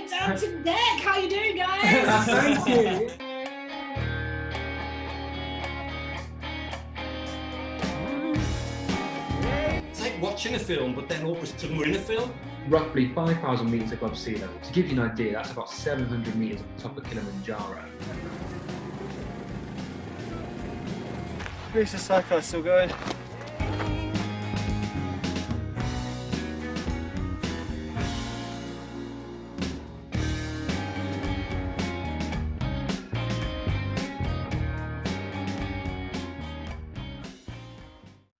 It's out to deck. How you doing, guys? Thank you. It's like watching a film, but then all of a sudden we're in a film. Roughly 5,000 metres above sea level. To give you an idea, that's about 700 metres at the top of Kilimanjaro. Race of Saka still going.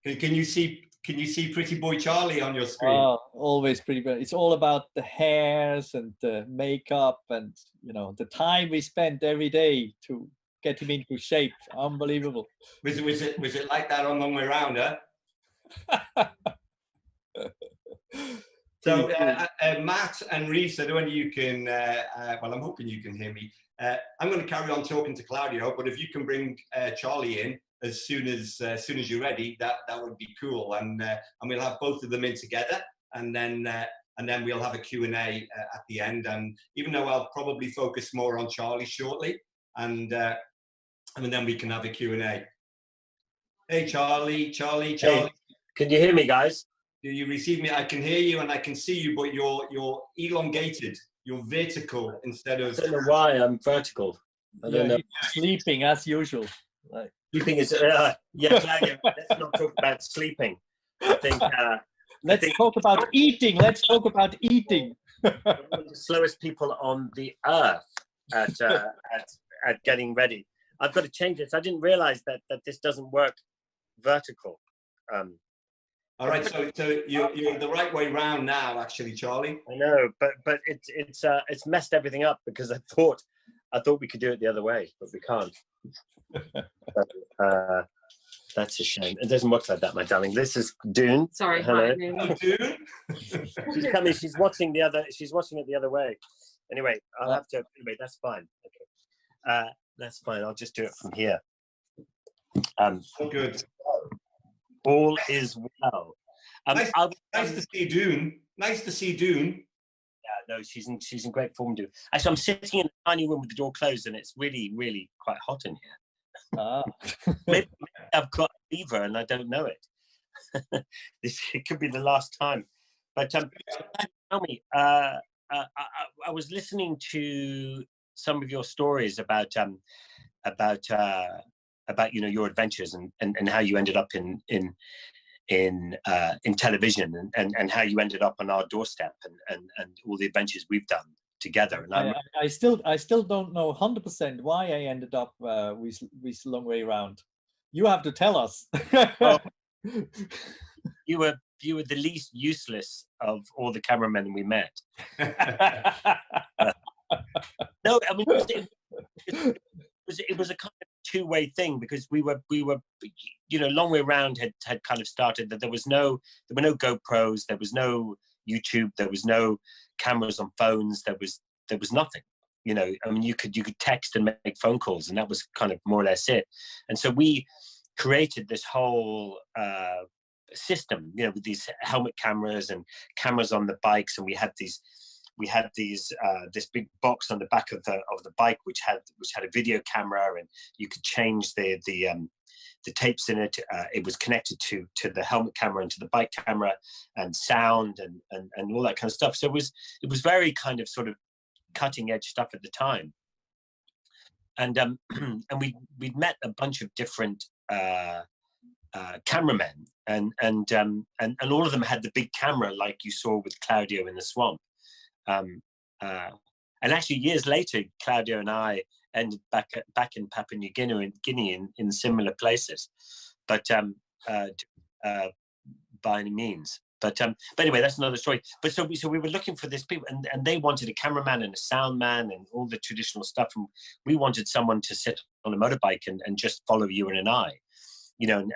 Can you see Pretty Boy Charlie on your screen? Oh, always pretty bad. It's all about the hairs and the makeup and, you know, the time we spent every day to get him into shape. Unbelievable. Was it like that on Long Way Round, huh? So Matt and Reese, I don't know if you can, well, I'm hoping you can hear me. I'm going to carry on talking to Claudio, but if you can bring Charlie in as soon as you're ready, that would be cool. And we'll have both of them in together, and then we'll have a Q&A at the end. And even though I'll probably focus more on Charlie shortly, and then we can have a Q&A. Hey, Charlie. Hey, can you hear me, guys? Do you receive me? I can hear you and I can see you, but you're elongated. You're vertical instead of. I don't know why I'm vertical. I don't know. Sleeping as usual. Like. Sleeping is yeah. Claudio, let's not talk about sleeping. I think. Let's talk about eating. Let's talk about eating. We're one of the slowest people on the earth at getting ready. I've got to change this. I didn't realize that this doesn't work vertical. All right, so you're the right way round now, actually, Charlie. I know, but it's messed everything up because I thought we could do it the other way, but we can't. That's a shame. It doesn't work like that, my darling. This is Dune. Sorry, hello. Oh, Dune. She's coming. She's watching it the other way. Anyway, I'll have to. Anyway, that's fine. Okay, that's fine. I'll just do it from here. Good. All is well. Nice to see Dune. Nice to see Dune. Yeah, no, she's in great form, Dune. Actually, I'm sitting in a tiny room with the door closed, and it's really, really quite hot in here. Maybe I've got a fever and I don't know it. It could be the last time. But tell me, I was listening to some of your stories about your adventures and how you ended up in television and how you ended up on our doorstep and all the adventures we've done together. And I still don't know 100% why I ended up with Long Way Round. You have to tell us. Well, you were the least useless of all the cameramen we met. No, I mean it was a kind of two-way thing because we were Long Way Round had kind of started that there were no GoPros, there was no YouTube, there was no cameras on phones, there was nothing. I mean you could text and make phone calls, and that was kind of more or less it. And so we created this whole system, with these helmet cameras and cameras on the bikes, and we had this big box on the back of the bike which had a video camera, and you could change the tapes in it. It was connected to the helmet camera and to the bike camera, and sound and all that kind of stuff. So it was very kind of sort of cutting edge stuff at the time. And we'd met a bunch of different cameramen, and all of them had the big camera like you saw with Claudio in the swamp. And actually years later, Claudio and I ended back in Papua New Guinea in similar places, but by any means. But anyway, that's another story. But so we were looking for these people, and they wanted a cameraman and a sound man and all the traditional stuff, and we wanted someone to sit on a motorbike and just follow you and I, and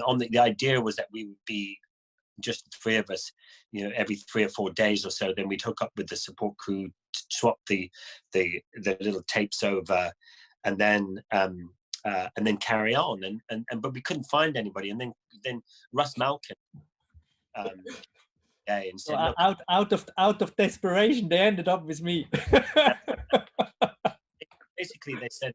on the idea was that we would be just the three of us, every 3 or 4 days or so. Then we'd hook up with the support crew, swap the little tapes over, and then carry on. But we couldn't find anybody. And then Russ Malkin day and So said, look, out of desperation, they ended up with me. basically they said,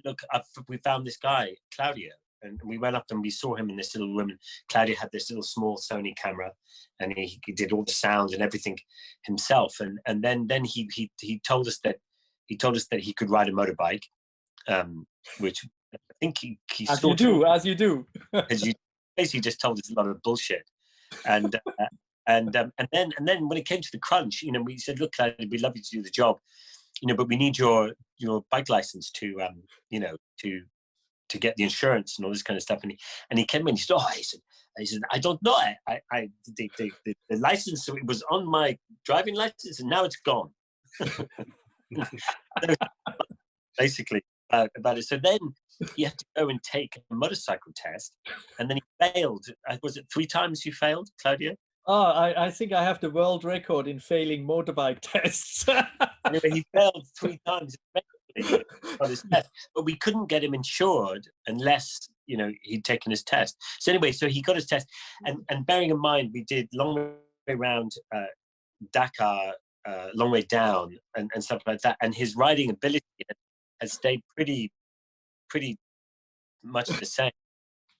look, we found this guy, Claudio. And we went up and we saw him in this little room. And Claudio had this little small Sony camera, and he did all the sounds and everything himself. And then he told us that he could ride a motorbike, which I think he as you do. As you basically just told us a lot of bullshit. And then when it came to the crunch, we said, look, Claudio, we'd love you to do the job, but we need your bike license to get the insurance and all this kind of stuff. And he came in and he said, he said, I don't know. The license, it was on my driving license and now it's gone. Basically about it. So then he had to go and take a motorcycle test, and then he failed. Was it 3 times you failed, Claudio? Oh, I think I have the world record in failing motorbike tests. Anyway, he failed 3 times on his test, but we couldn't get him insured unless he'd taken his test. So anyway, so he got his test, and bearing in mind we did long way around Dakar, long way down, and stuff like that, and his riding ability has stayed pretty much the same.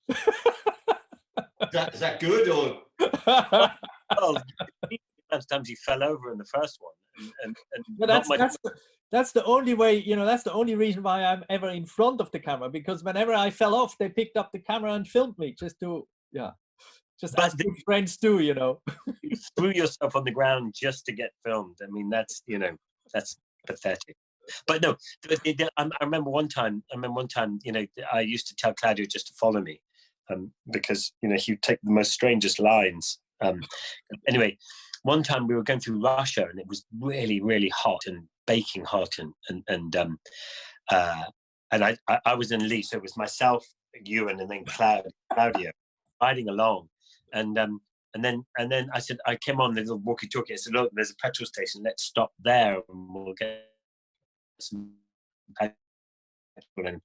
Is that good or? Well, sometimes he fell over in the first one, and but that's the only way, that's the only reason why I'm ever in front of the camera, because whenever I fell off, they picked up the camera and filmed me just as good friends do, You threw yourself on the ground just to get filmed. I mean, that's pathetic. But no, I remember one time, I used to tell Claudio just to follow me, because he'd take the most strangest lines. Anyway, one time we were going through Russia, and it was really, really hot and baking hot, and I was in the lead, so it was myself, Ewan, and then Claudio riding along, and then I said, I came on the little walkie-talkie. I said, look, there's a petrol station. Let's stop there, and we'll get some petrol and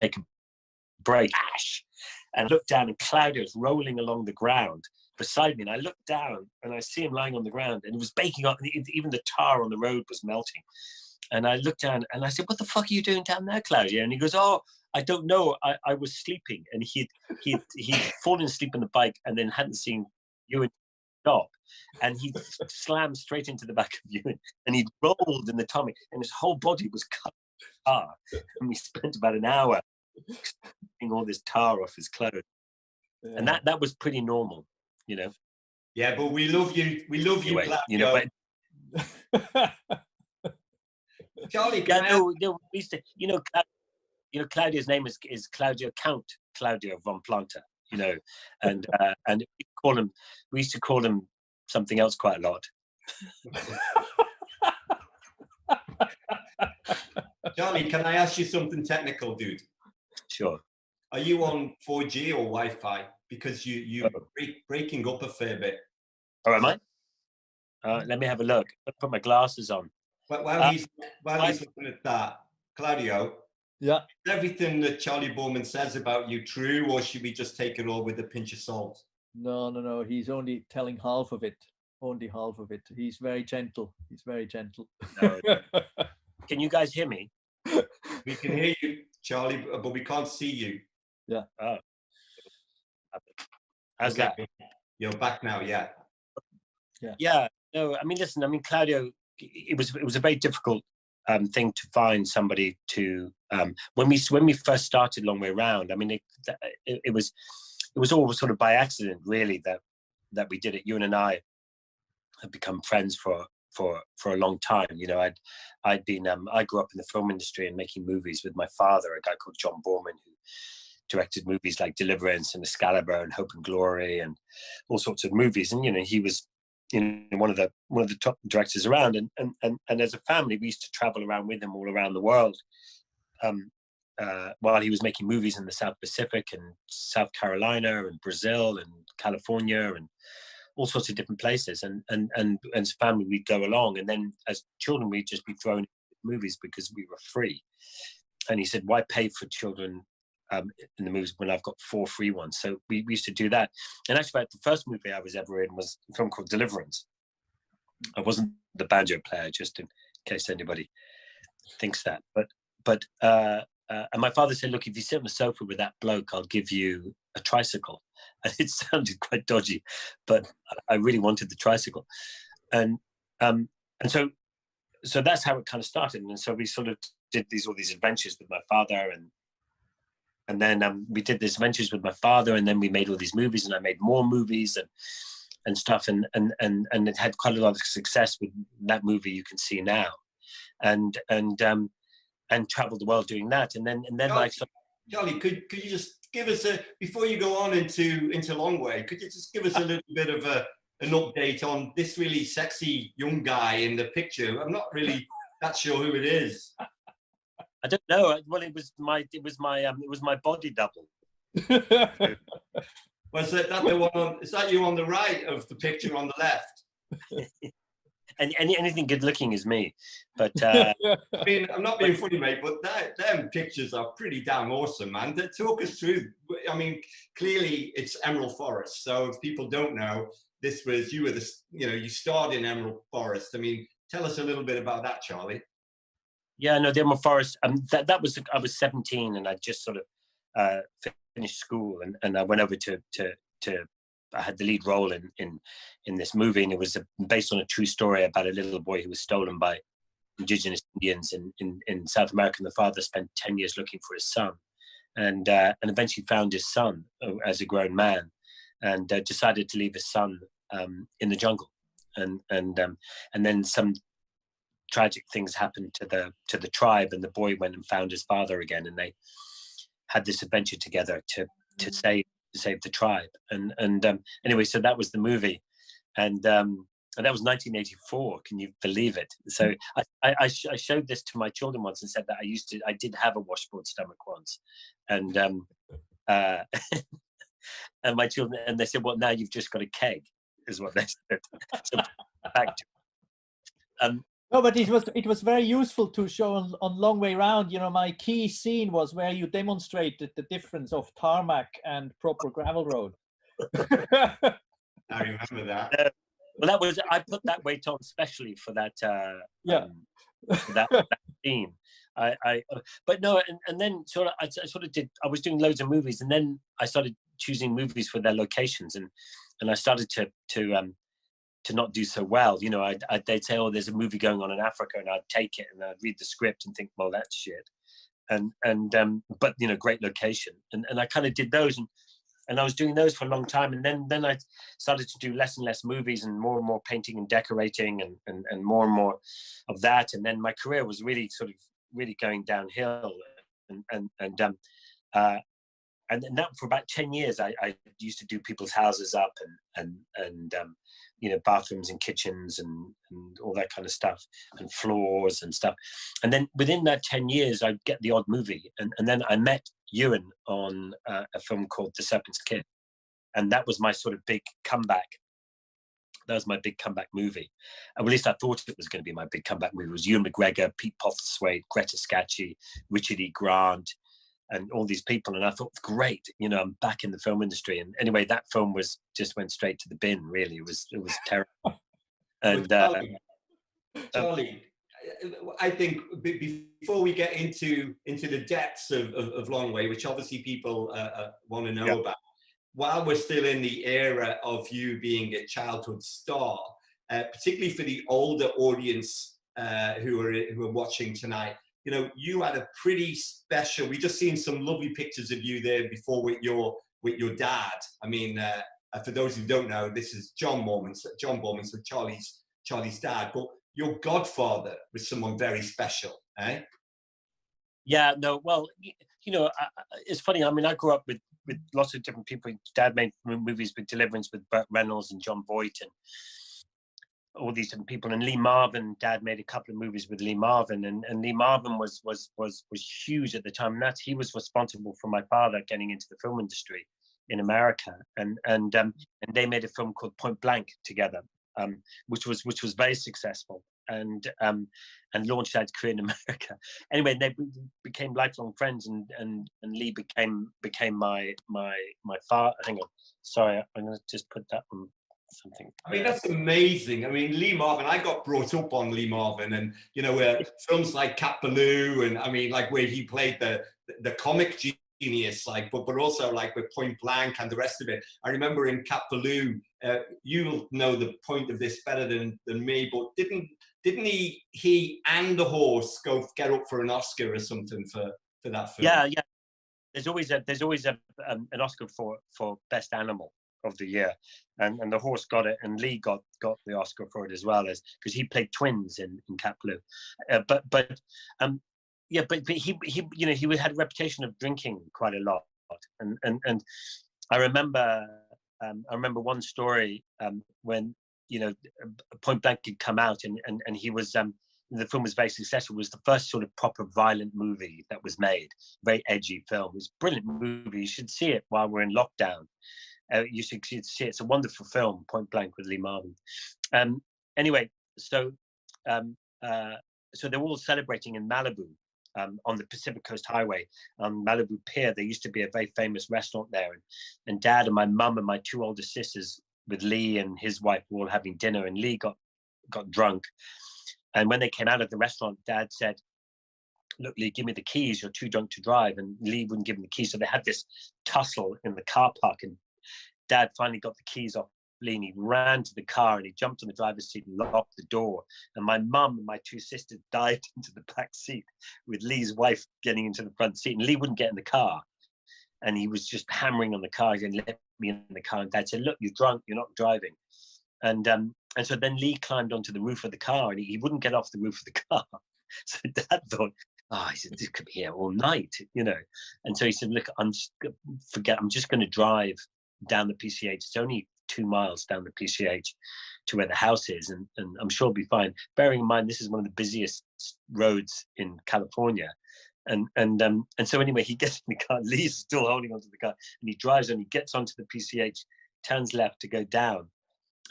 take a break. And I looked down, and Claudio's rolling along the ground beside me, and I looked down and I see him lying on the ground, and it was baking up, and even the tar on the road was melting. And I looked down and I said, what the fuck are you doing down there, Claudio? And he goes, oh, I don't know, I was sleeping. And he'd fallen asleep on the bike and then hadn't seen Ewan stop, and he slammed straight into the back of Ewan, and he'd rolled in the tummy, and his whole body was cut tar. And we spent about an hour taking all this tar off his clothes. Yeah. And that was pretty normal, Yeah, but we love you. We love you, anyway, Claudio. Charley, we used to, Claudio's name is Claudio, Count Claudio von Planta, and we used to call him something else quite a lot. Charley, can I ask you something technical, dude? Sure. Are you on 4G or Wi-Fi? Because you're breaking up a fair bit. Oh, am I? Let me have a look. I'll put my glasses on. While he's looking at that, Claudio, yeah, is everything that Charley Boorman says about you true, or should we just take it all with a pinch of salt? No. He's only telling half of it. Only half of it. He's very gentle. No. Can you guys hear me? We can hear you, Charley, but we can't see you. Yeah. Oh. How's that? You're back now, yeah. Yeah. No, I mean, listen, Claudio, it was a very difficult thing to find somebody to when we first started Long Way Round. I mean, it was all sort of by accident, really, that we did it. Ewan and I have become friends for a long time. I'd been I grew up in the film industry and making movies with my father, a guy called John Boorman, who directed movies like Deliverance and Excalibur and Hope and Glory and all sorts of movies. And he was one of the top directors around. And as a family, we used to travel around with him all around the world while he was making movies in the South Pacific and South Carolina and Brazil and California and all sorts of different places. And as a family, we'd go along. And then as children, we'd just be thrown into movies because we were free. And he said, why pay for children in the movies when I've got 4 free ones. So we used to do that. And actually, the first movie I was ever in was a film called Deliverance. I wasn't the banjo player, just in case anybody thinks that. But and my father said, look, if you sit on the sofa with that bloke, I'll give you a tricycle. And it sounded quite dodgy, but I really wanted the tricycle. And so that's how it kind of started. And so we sort of did all these adventures with my father, and then we did these adventures with my father, and then we made all these movies, and I made more movies and stuff, and it had quite a lot of success with that movie you can see now, and traveled the world doing that, and then Charley, could you just give us before you go on into Long Way, could you just give us a little bit of an update on this really sexy young guy in the picture? I'm not really that sure who it is. I don't know. Well, it was my body double. Was that the one? Is that you on the right of the picture on the left? And anything good looking is me, but I mean, I'm not being funny, mate, but them pictures are pretty damn awesome, man. Talk us through. I mean, clearly it's Emerald Forest, so if people don't know, you starred in Emerald Forest. I mean, tell us a little bit about that, Charley. Yeah, no, the Emerald Forest. That was, I was 17, and I just sort of finished school, and I went over to I had the lead role in this movie, and it was based on a true story about a little boy who was stolen by indigenous Indians in South America. And the father spent 10 years looking for his son, and eventually found his son as a grown man, and decided to leave his son in the jungle. And then some tragic things happened to the tribe, and the boy went and found his father again, and they had this adventure together to save the tribe. And anyway, so that was the movie, and that was 1984. Can you believe it? So I showed this to my children once and said that I did have a washboard stomach once, and and my children, and they said, well, now you've just got a keg, is what they said. So back to no, but it was very useful to show on Long Way Round. You know, my key scene was where you demonstrated the difference of tarmac and proper gravel road. I remember that. Well, that was, I put that weight on specially for that. For that scene. But no, and then I was doing loads of movies, and then I started choosing movies for their locations, and I started to not do so well. You know, they'd say, oh, there's a movie going on in Africa, and I'd take it and I'd read the script and think, well, that's shit. But you know, great location, and I kind of did those, and I was doing those for a long time, and then I started to do less and less movies, and more painting and decorating, and more of that, and then my career was really going downhill, and that for about 10 years I used to do people's houses up and you know, bathrooms and kitchens and all that kind of stuff, and floors and stuff. And then within that 10 years, I'd get the odd movie. And then I met Ewan on a film called The Serpent's Kiss. And that was my sort of big comeback. That was my big comeback movie. Or at least I thought it was going to be my big comeback movie. It was Ewan McGregor, Pete Postlethwaite, Greta Scacchi, Richard E. Grant, and all these people. And I thought, great, you know, I'm back in the film industry. And anyway, that film just went straight to the bin, really. It was terrible. And Charley, I think before we get into the depths of Long Way, which obviously people want to know about, while we're still in the era of you being a childhood star, particularly for the older audience who are watching tonight, you know, you had a pretty special. We just seen some lovely pictures of you there before with your dad. I mean, for those who don't know, this is John Boorman, so Charley's dad. But your godfather was someone very special, eh? Yeah, no, well, you know, it's funny. I mean, I grew up with lots of different people. Dad made movies with Deliverance with Burt Reynolds and John Voight and all these different people, and Lee Marvin. Dad made a couple of movies with Lee Marvin, and Lee Marvin was huge at the time. And he was responsible for my father getting into the film industry in America, and they made a film called Point Blank together, which was very successful. and launched out to career in America. Anyway, they became lifelong friends, and Lee became my father. Hang on, sorry, I'm going to just put that on something. I mean, that's amazing. I mean, Lee Marvin, I got brought up on Lee Marvin, and you know, where films like Cat Ballou, and I mean, like where he played the comic genius, like, but also like with Point Blank and the rest of it. I remember in Cat Ballou, you'll know the point of this better than me, but didn't he and the horse go get up for an Oscar or something for that film? Yeah. There's always an Oscar for best animal of the year, and the horse got it, and Lee got the Oscar for it as well, as because he played twins in Cat Ballou. But he you know, he had a reputation of drinking quite a lot, and I remember one story when, you know, Point Blank had come out, and he was the film was very successful. It was the first sort of proper violent movie that was made, very edgy film. It was a brilliant movie. You should see it while we're in lockdown. You should see it. It's a wonderful film, Point Blank, with Lee Marvin. Anyway, so they're all celebrating in Malibu, on the Pacific Coast Highway, on Malibu Pier. There used to be a very famous restaurant there, and Dad and my mum and my two older sisters with Lee and his wife were all having dinner, and Lee got drunk. And when they came out of the restaurant, Dad said, "Look, Lee, give me the keys. You're too drunk to drive." And Lee wouldn't give him the keys. So they had this tussle in the car park. And Dad finally got the keys off Lee, and he ran to the car, and he jumped on the driver's seat and locked the door. And my mum and my two sisters dived into the back seat with Lee's wife getting into the front seat. And Lee wouldn't get in the car. And he was just hammering on the car. He didn't let me in the car. And Dad said, "Look, you're drunk. You're not driving." And so then Lee climbed onto the roof of the car, and he wouldn't get off the roof of the car. So Dad thought, he said, "This could be here all night, you know." And so he said, "Look, I'm just going to drive down the PCH. It's only 2 miles down the PCH to where the house is, and I'm sure it'll be fine." Bearing in mind, this is one of the busiest roads in California. And so anyway, he gets in the car. Lee's still holding onto the car, and he drives, and he gets onto the PCH, turns left to go down.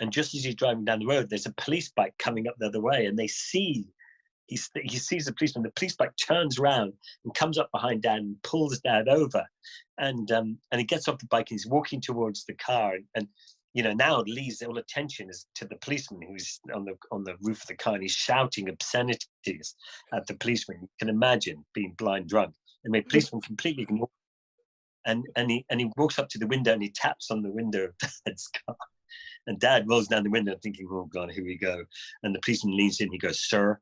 And just as he's driving down the road, there's a police bike coming up the other way, and he sees the policeman. The police bike turns around and comes up behind Dad and pulls Dad over, and he gets off the bike, and he's walking towards the car, and you know, now Lee's all attention is to the policeman who's on the roof of the car, and he's shouting obscenities at the policeman. You can imagine being blind drunk, and the policeman completely ignores him. And he walks up to the window, and he taps on the window of Dad's car. And Dad rolls down the window thinking, "Oh God, here we go." And the policeman leans in, he goes, "Sir,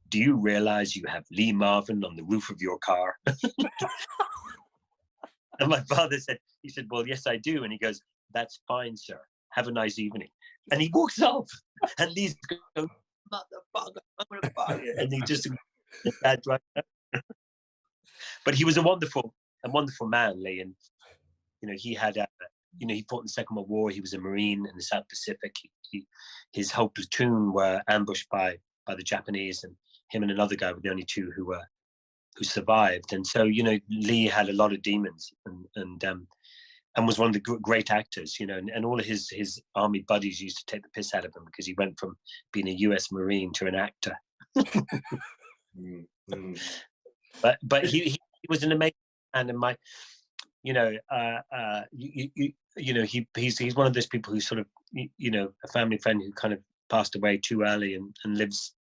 do you realize you have Lee Marvin on the roof of your car?" And my father said, "Well, yes, I do." And he goes, "That's fine, sir. Have a nice evening." And he walks off, and Lee's going, "Motherfucker, I'm gonna fuck you." And he just, Dad drives. But he was a wonderful man, Lee. And, you know, he had he fought in the Second World War. He was a Marine in the South Pacific. His whole platoon were ambushed by the Japanese, and him and another guy were the only two who survived. And so, you know, Lee had a lot of demons, and was one of the great actors, you know, and all of his army buddies used to take the piss out of him because he went from being a US Marine to an actor. But he was an amazing man, and he's one of those people who sort of, you know, a family friend who kind of passed away too early, and lives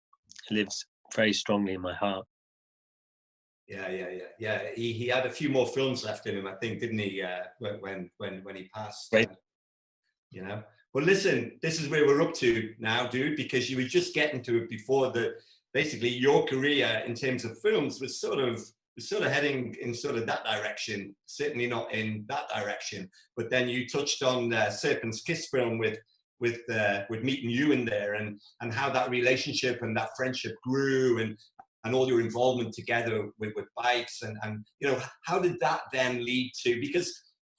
very strongly in my heart. Yeah. He had a few more films left in him, I think, didn't he? When he passed. Right. You know. Well, listen, this is where we're up to now, dude, because you were just getting to it before basically your career in terms of films was sort of heading in sort of that direction, certainly not in that direction. But then you touched on Serpent's Kiss film with meeting you in there, and how that relationship and that friendship grew, and all your involvement together with bikes, and you know, how did that then lead to? Because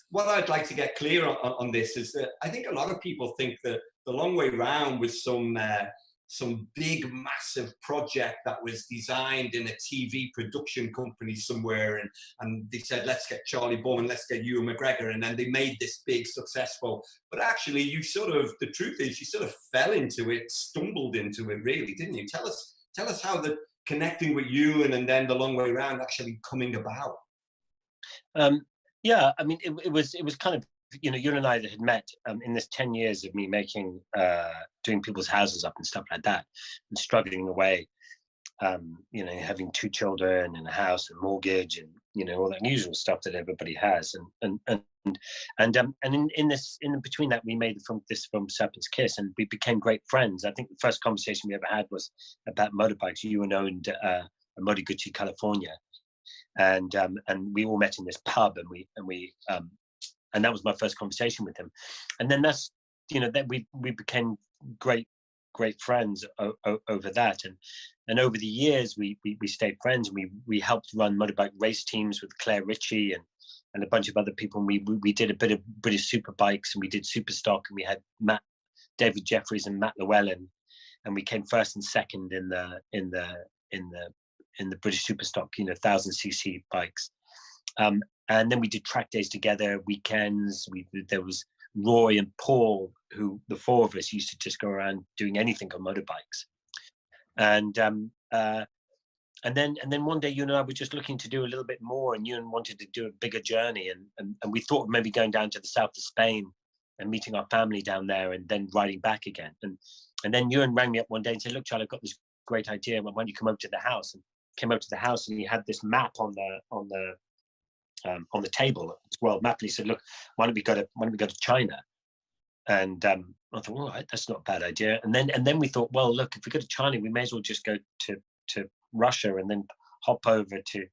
what I'd like to get clear on this is that I think a lot of people think that the long way round was some big, massive project that was designed in a TV production company somewhere, and they said, "Let's get Charley Boorman, let's get Ewan McGregor," and then they made this big, successful. But actually, the truth is, you sort of fell into it, stumbled into it, really, didn't you? Tell us tell us how the connecting with you and then the long way around actually coming about. Yeah, I mean, it was kind of, you know, you and I that had met in this 10 years of me making, doing people's houses up and stuff like that, and struggling away, you know, having 2 children and a house and mortgage and, you know, all that usual stuff that everybody has. And in between that, we made this film Serpent's Kiss, and we became great friends. I think the first conversation we ever had was about motorbikes. You owned a Motoguchi, California. And we all met in this pub, and that was my first conversation with him. And then that's, you know, that we became great friends over that, and over the years we stayed friends, and we helped run motorbike race teams with Claire Ritchie and a bunch of other people. And we did a bit of British Superbikes, and we did Superstock, and we had David Jeffries and Matt Llewellyn, and we came first and second in the British Superstock, you know, 1000cc bikes. And then we did track days together, weekends. There was Roy and Paul, who the 4 of us used to just go around doing anything on motorbikes. And then one day, you and I were just looking to do a little bit more, and Ewan wanted to do a bigger journey, and we thought of maybe going down to the south of Spain and meeting our family down there, and then riding back again. And then Ewan rang me up one day and said, "Look, Charlie, I've got this great idea. Why don't you come over to the house?" And came over to the house, and he had this map on the table, this world map, and he said, "Look, why don't we go to China?" And I thought, all right, that's not a bad idea. And then we thought, well, look, if we go to China, we may as well just go to Russia and then hop over to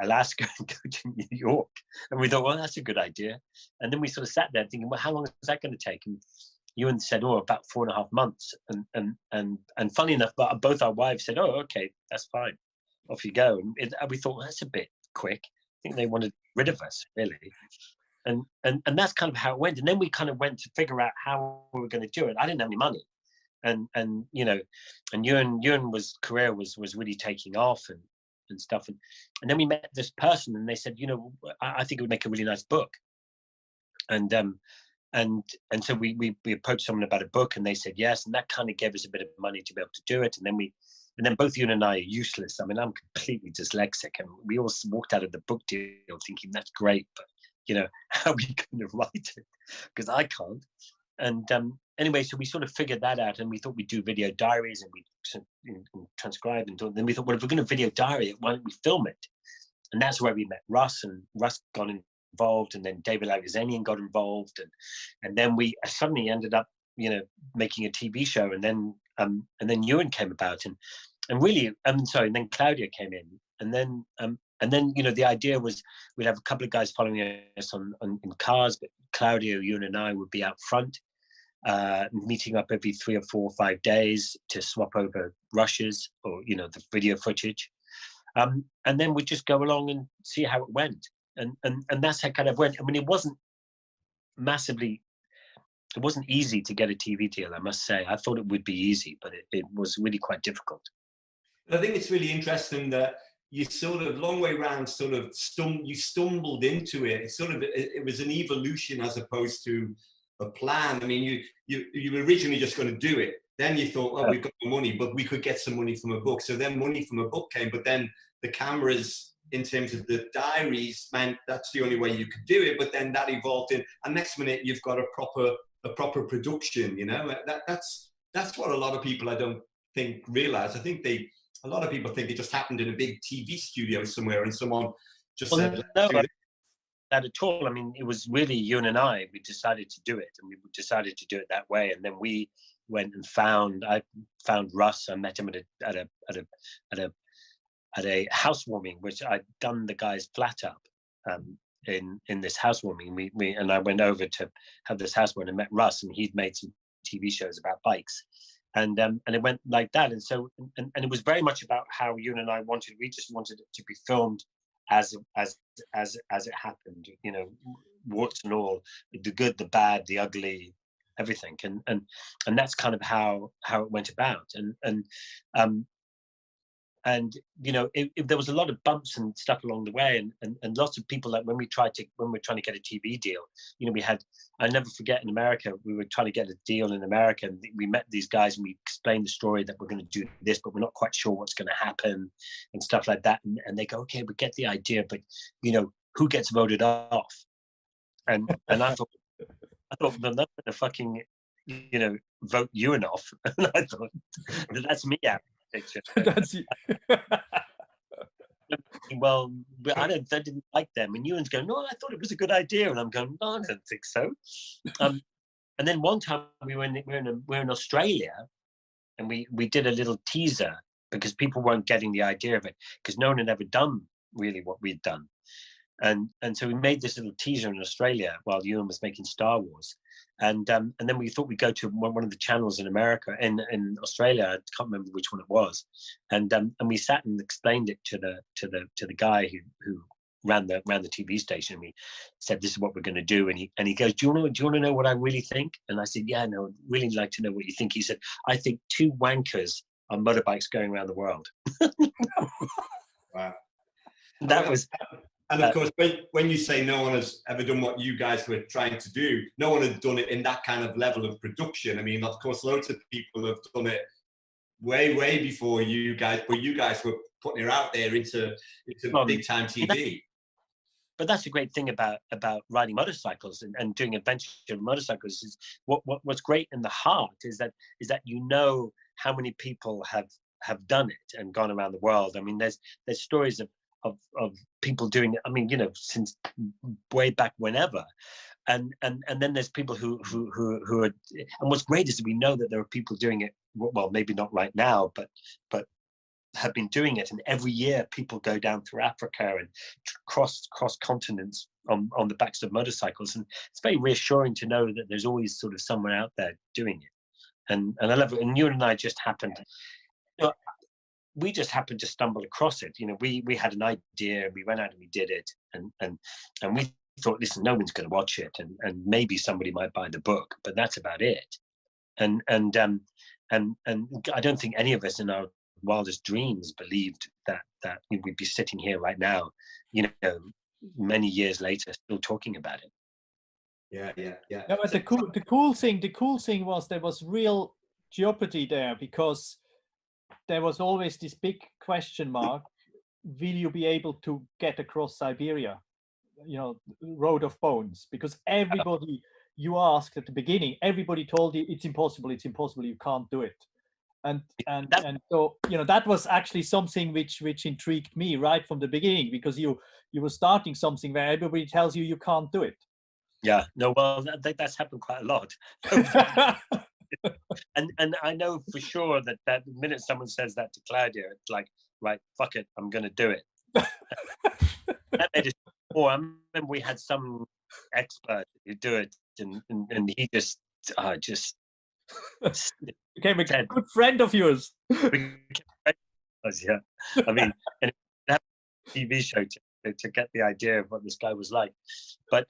Alaska and go to New York. And we thought, well, that's a good idea. And then we sort of sat there thinking, well, how long is that going to take? And Ewan said, oh, about 4.5 months. And funny enough, but both our wives said, oh, okay, that's fine. Off you go. And we thought, well, that's a bit quick. I think they wanted rid of us, really. And that's kind of how it went. And then we kind of went to figure out how we were going to do it. I didn't have any money. And you know, and Ewan's career was really taking off and stuff. And then we met this person, and they said, you know, I think it would make a really nice book. And so we approached someone about a book, and they said yes, and that kind of gave us a bit of money to be able to do it. And then both Ewan and I are useless. I mean, I'm completely dyslexic, and we all walked out of the book deal thinking that's great, but you know, how are we going to write it? Because I can't. And anyway, so we sort of figured that out, and we thought we'd do video diaries, and we'd transcribe and do it. Then we thought, well, if we're going to video diary it, why don't we film it? And that's where we met Russ, and Russ got involved, and then David Alexanian got involved, and then we suddenly ended up, you know, making a TV show, and then Ewan came about, and then Claudio came in, and then you know, the idea was we'd have a couple of guys following us in cars, but Claudio, Ewan, and I would be out front, meeting up every 3 or 4 or 5 days to swap over rushes or, you know, the video footage, and then we'd just go along and see how it went, and that's how it kind of went. I mean, it wasn't easy to get a TV deal, I must say. I thought it would be easy, but it was really quite difficult. I think it's really interesting that you sort of, long way round, sort of stumbled into it. It was an evolution as opposed to a plan. I mean, you were originally just going to do it. Then you thought, well, we've got the money, but we could get some money from a book. So then money from a book came, but then the cameras, in terms of the diaries, meant that's the only way you could do it. But then that evolved in, and next minute you've got a proper production. You know, that's what a lot of people, I don't think, realize. I think a lot of people think it just happened in a big TV studio somewhere, and someone just said, no, not at all. I mean, it was really Ewan and I. We decided to do it, and we decided to do it that way. And then we went and I found Russ. I met him at a housewarming, which I'd done the guy's flat up in this housewarming. And I went over to have this housewarming and met Russ, and he'd made some TV shows about bikes. And it went like that, and so and it was very much about how Ewan and I wanted. We just wanted it to be filmed as it happened, you know, warts and all, the good, the bad, the ugly, everything, and that's kind of how it went about. And and you know, if there was a lot of bumps and stuff along the way, and lots of people, like when we're trying to get a TV deal, you know, I never forget, in America, we were trying to get a deal in America, and we met these guys and we explained the story that we're going to do this, but we're not quite sure what's going to happen and stuff like that. And they go, okay, we get the idea, but you know, who gets voted off? And I thought, well, they're not going to fucking, you know, vote Ewan off. And I thought, that's me out of the picture. That's you. Well, I didn't like them. And Ewan's going, no, I thought it was a good idea. And I'm going, no, I don't think so. And then one time we're in Australia, and we did a little teaser because people weren't getting the idea of it, because no one had ever done really what we'd done. And so we made this little teaser in Australia while Ewan was making Star Wars, and then we thought we'd go to one of the channels in America, in Australia. I can't remember which one it was, and we sat and explained it to the guy who ran the TV station. We said, this is what we're going to do, and he goes, do you want to know what I really think? And I said, yeah, no, I'd really like to know what you think. He said, I think 2 wankers on motorbikes going around the world. Wow. That was. And of course, when you say no one has ever done what you guys were trying to do, no one had done it in that kind of level of production. I mean, of course, loads of people have done it way before you guys, but you guys were putting it out there into big time TV. But that's a great thing about riding motorcycles and doing adventure motorcycles, is what's great in the heart is that you know how many people have done it and gone around the world. I mean, there's stories of people doing it, I mean, you know, since way back whenever, and then there's people who are, and what's great is that we know that there are people doing it, well, maybe not right now, but have been doing it, and every year people go down through Africa and cross continents on the backs of motorcycles, and it's very reassuring to know that there's always sort of someone out there doing it, and I love it. And you and I just happened, you know, we just happened to stumble across it. You know, we had an idea, we went out and we did it, and we thought, listen, no one's going to watch it, and maybe somebody might buy the book, but that's about it. And I don't think any of us in our wildest dreams believed that we'd be sitting here right now, you know, many years later, still talking about it. Yeah. No, but the cool thing was there was real jeopardy there, because there was always this big question mark: will you be able to get across Siberia, you know, road of bones? Because everybody you asked at the beginning, everybody told you it's impossible, you can't do it. And so, you know, that was actually something which intrigued me right from the beginning, because you were starting something where everybody tells you you can't do it. Yeah, no, well, that's happened quite a lot. And I know for sure that the minute someone says that to Claudio, it's like, right, fuck it, I'm going to do it. That made it. I remember we had some expert who do it, and he just became a good friend of yours. Yeah, I mean, and that TV show to get the idea of what this guy was like, but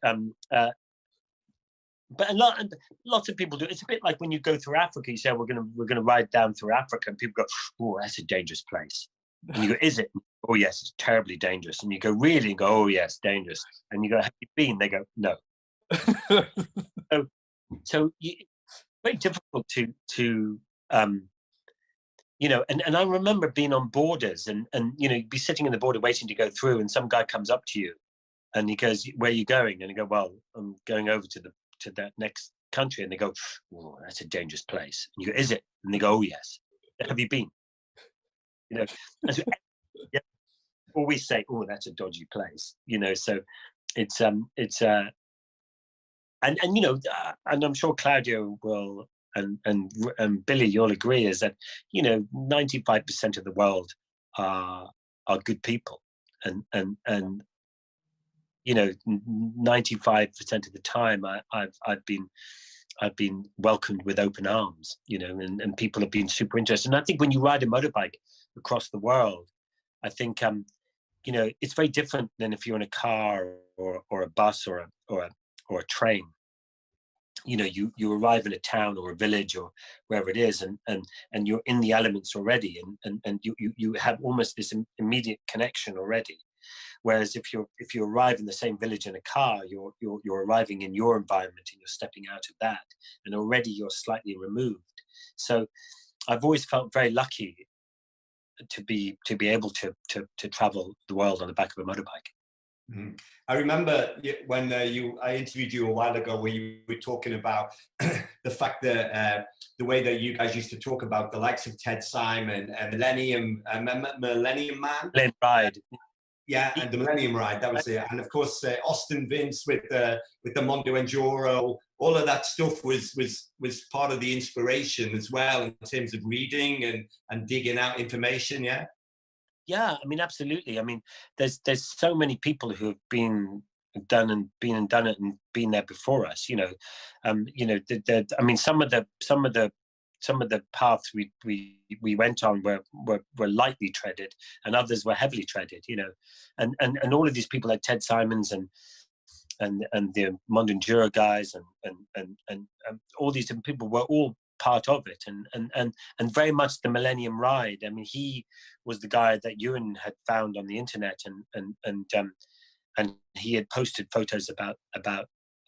lots of people do. It's a bit like when you go through Africa. You say, we're gonna ride down through Africa, and people go, oh, that's a dangerous place. And you go, is it? Oh yes, it's terribly dangerous. And you go, really? And go, oh yes, dangerous. And you go, have you been? They go, no. So very difficult to you know, and I remember being on borders, and you know, you'd be sitting in the border waiting to go through, and some guy comes up to you and he goes, where are you going? And you go, well, I'm going over to that next country. And they go, oh, that's a dangerous place. And you go, is it? And they go, oh yes. Have you been? You know, so, yeah, always say, oh, that's a dodgy place. You know, so it's and you know, and I'm sure Claudio will, and Billy, you'll agree, is that, you know, 95% of the world are good people, and you know, 95% of the time I've been welcomed with open arms, you know, and people have been super interested. And I think when you ride a motorbike across the world, I think you know, it's very different than if you're in a car or a bus or a train. you know, you arrive in a town or a village or wherever it is, and you're in the elements already, and you have almost this immediate connection already. Whereas if you arrive in the same village in a car, you're arriving in your environment and you're stepping out of that, and already you're slightly removed. So I've always felt very lucky to be able to travel the world on the back of a motorbike. Mm-hmm. I remember when I interviewed you a while ago, where you were talking about the fact that the way that you guys used to talk about the likes of Ted Simon and Millennium Man. Ride. Yeah, and the Millennium Ride, that was it. And of course, Austin Vince with the Mondo Enduro, all of that stuff was part of the inspiration as well, in terms of reading and digging out information. Yeah. Yeah, I mean, absolutely. I mean, there's so many people who have done it and been there before us. You know, I mean, some of the paths we went on were lightly treaded, and others were heavily treaded. You know, and all of these people like Ted Simons and the Mondo Enduro guys and all these different people were all part of it, and very much the Millennium Ride. I mean, he was the guy that Ewan had found on the internet, and he had posted photos about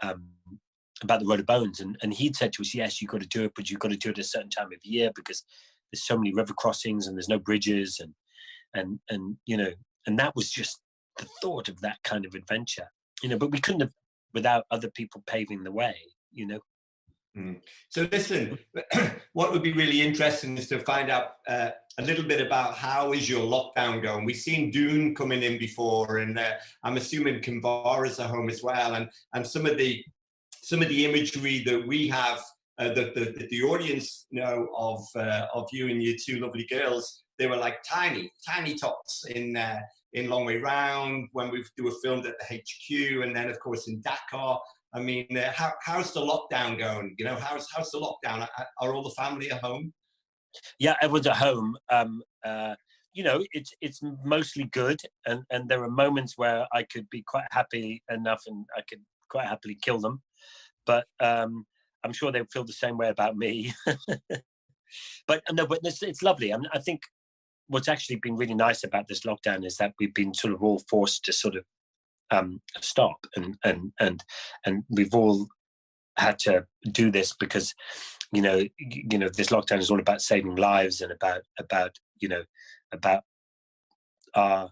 the Road of Bones, and he'd said to us, yes, you've got to do it, but you've got to do it at a certain time of year because there's so many river crossings and there's no bridges, and you know, and that was just the thought of that kind of adventure, you know, but we couldn't have without other people paving the way, you know. So listen, what would be really interesting is to find out a little bit about how is your lockdown going. We've seen Dune coming in before, and I'm assuming Kinvara's at home as well, and some of the imagery that we have, the audience know of you and your two lovely girls. They were like tiny tots in Long Way Round when we were filmed at the HQ, and then of course in Dakar. I mean, how's the lockdown going? You know, how's the lockdown? Are all the family at home? Yeah, everyone's at home. You know, it's mostly good, and there are moments where I could be quite happy enough, and I could quite happily kill them. But I'm sure they feel the same way about me. But no, but it's lovely. I mean, I think what's actually been really nice about this lockdown is that we've been sort of all forced to sort of stop, and we've all had to do this because you know this lockdown is all about saving lives and about our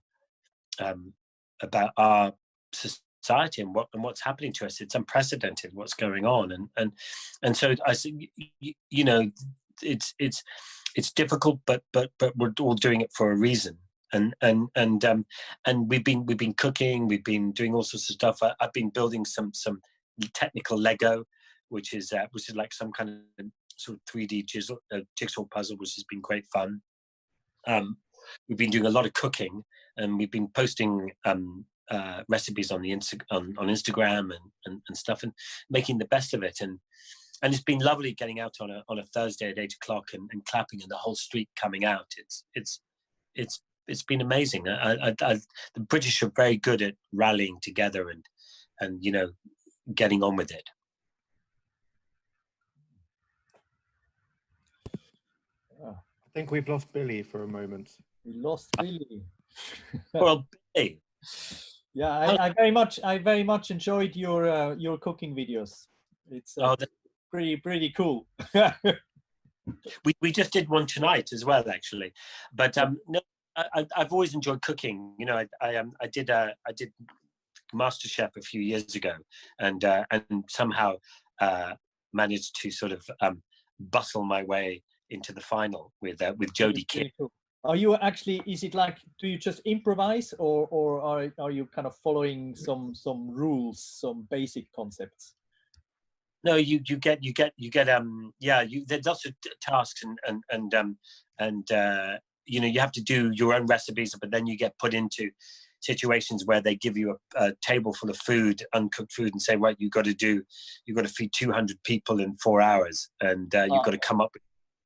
society and what's happening to us. It's unprecedented what's going on, and so I see, you know, it's difficult, but we're all doing it for a reason. And we've been cooking, we've been doing all sorts of stuff. I've been building some technical Lego, which is like some kind of sort of 3D jigsaw puzzle, which has been great fun. We've been doing a lot of cooking, and we've been posting recipes on Instagram and stuff, and making the best of it. And it's been lovely getting out on a Thursday at 8 o'clock and clapping, and the whole street coming out. It's been amazing. The British are very good at rallying together and you know, getting on with it. I think we've lost Billy for a moment. We lost Billy. Well, Billy. Yeah, I very much enjoyed your cooking videos. It's pretty cool. we just did one tonight as well, actually. But no, I've always enjoyed cooking. You know, I did MasterChef a few years ago, and somehow managed to sort of bustle my way into the final with Jodie King. Cool. Are you actually? Is it like? Do you just improvise, or are you kind of following some rules, some basic concepts? No, you get there's lots of tasks and you know, you have to do your own recipes, but then you get put into situations where they give you a table full of food, uncooked food, and say, right, you've got to feed 200 people in 4 hours, and you've got to come up with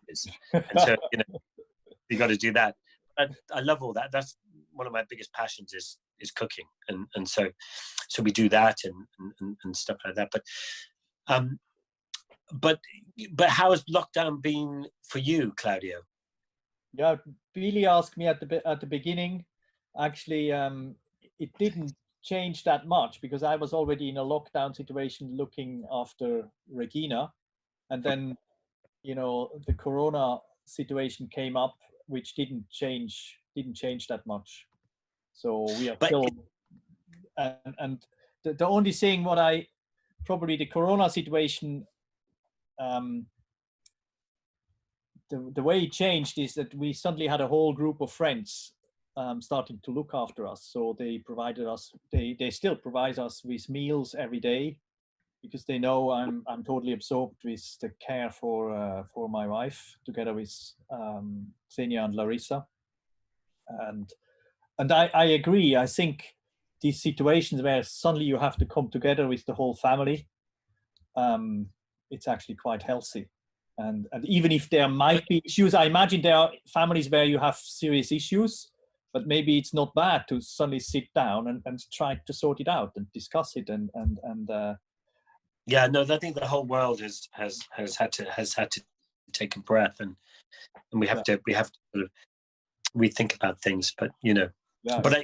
this. And so, you know, you got to do that. I love all that. That's one of my biggest passions is cooking, and so we do that and stuff like that. But how has lockdown been for you, Claudio? Yeah, Billy asked me at the beginning. Actually, it didn't change that much because I was already in a lockdown situation looking after Regina, and then the Corona situation came up, which didn't change that much. So we are still, and the only thing probably the Corona situation, the way it changed is that we suddenly had a whole group of friends starting to look after us. So they still provide us with meals every day, because they know I'm totally absorbed with the care for my wife, together with Xenia and Larissa. And I agree. I think these situations where suddenly you have to come together with the whole family, it's actually quite healthy. And even if there might be issues, I imagine there are families where you have serious issues, but maybe it's not bad to suddenly sit down and try to sort it out and discuss it yeah, no, I think the whole world has had to take a breath, and we have to sort of rethink about things. But one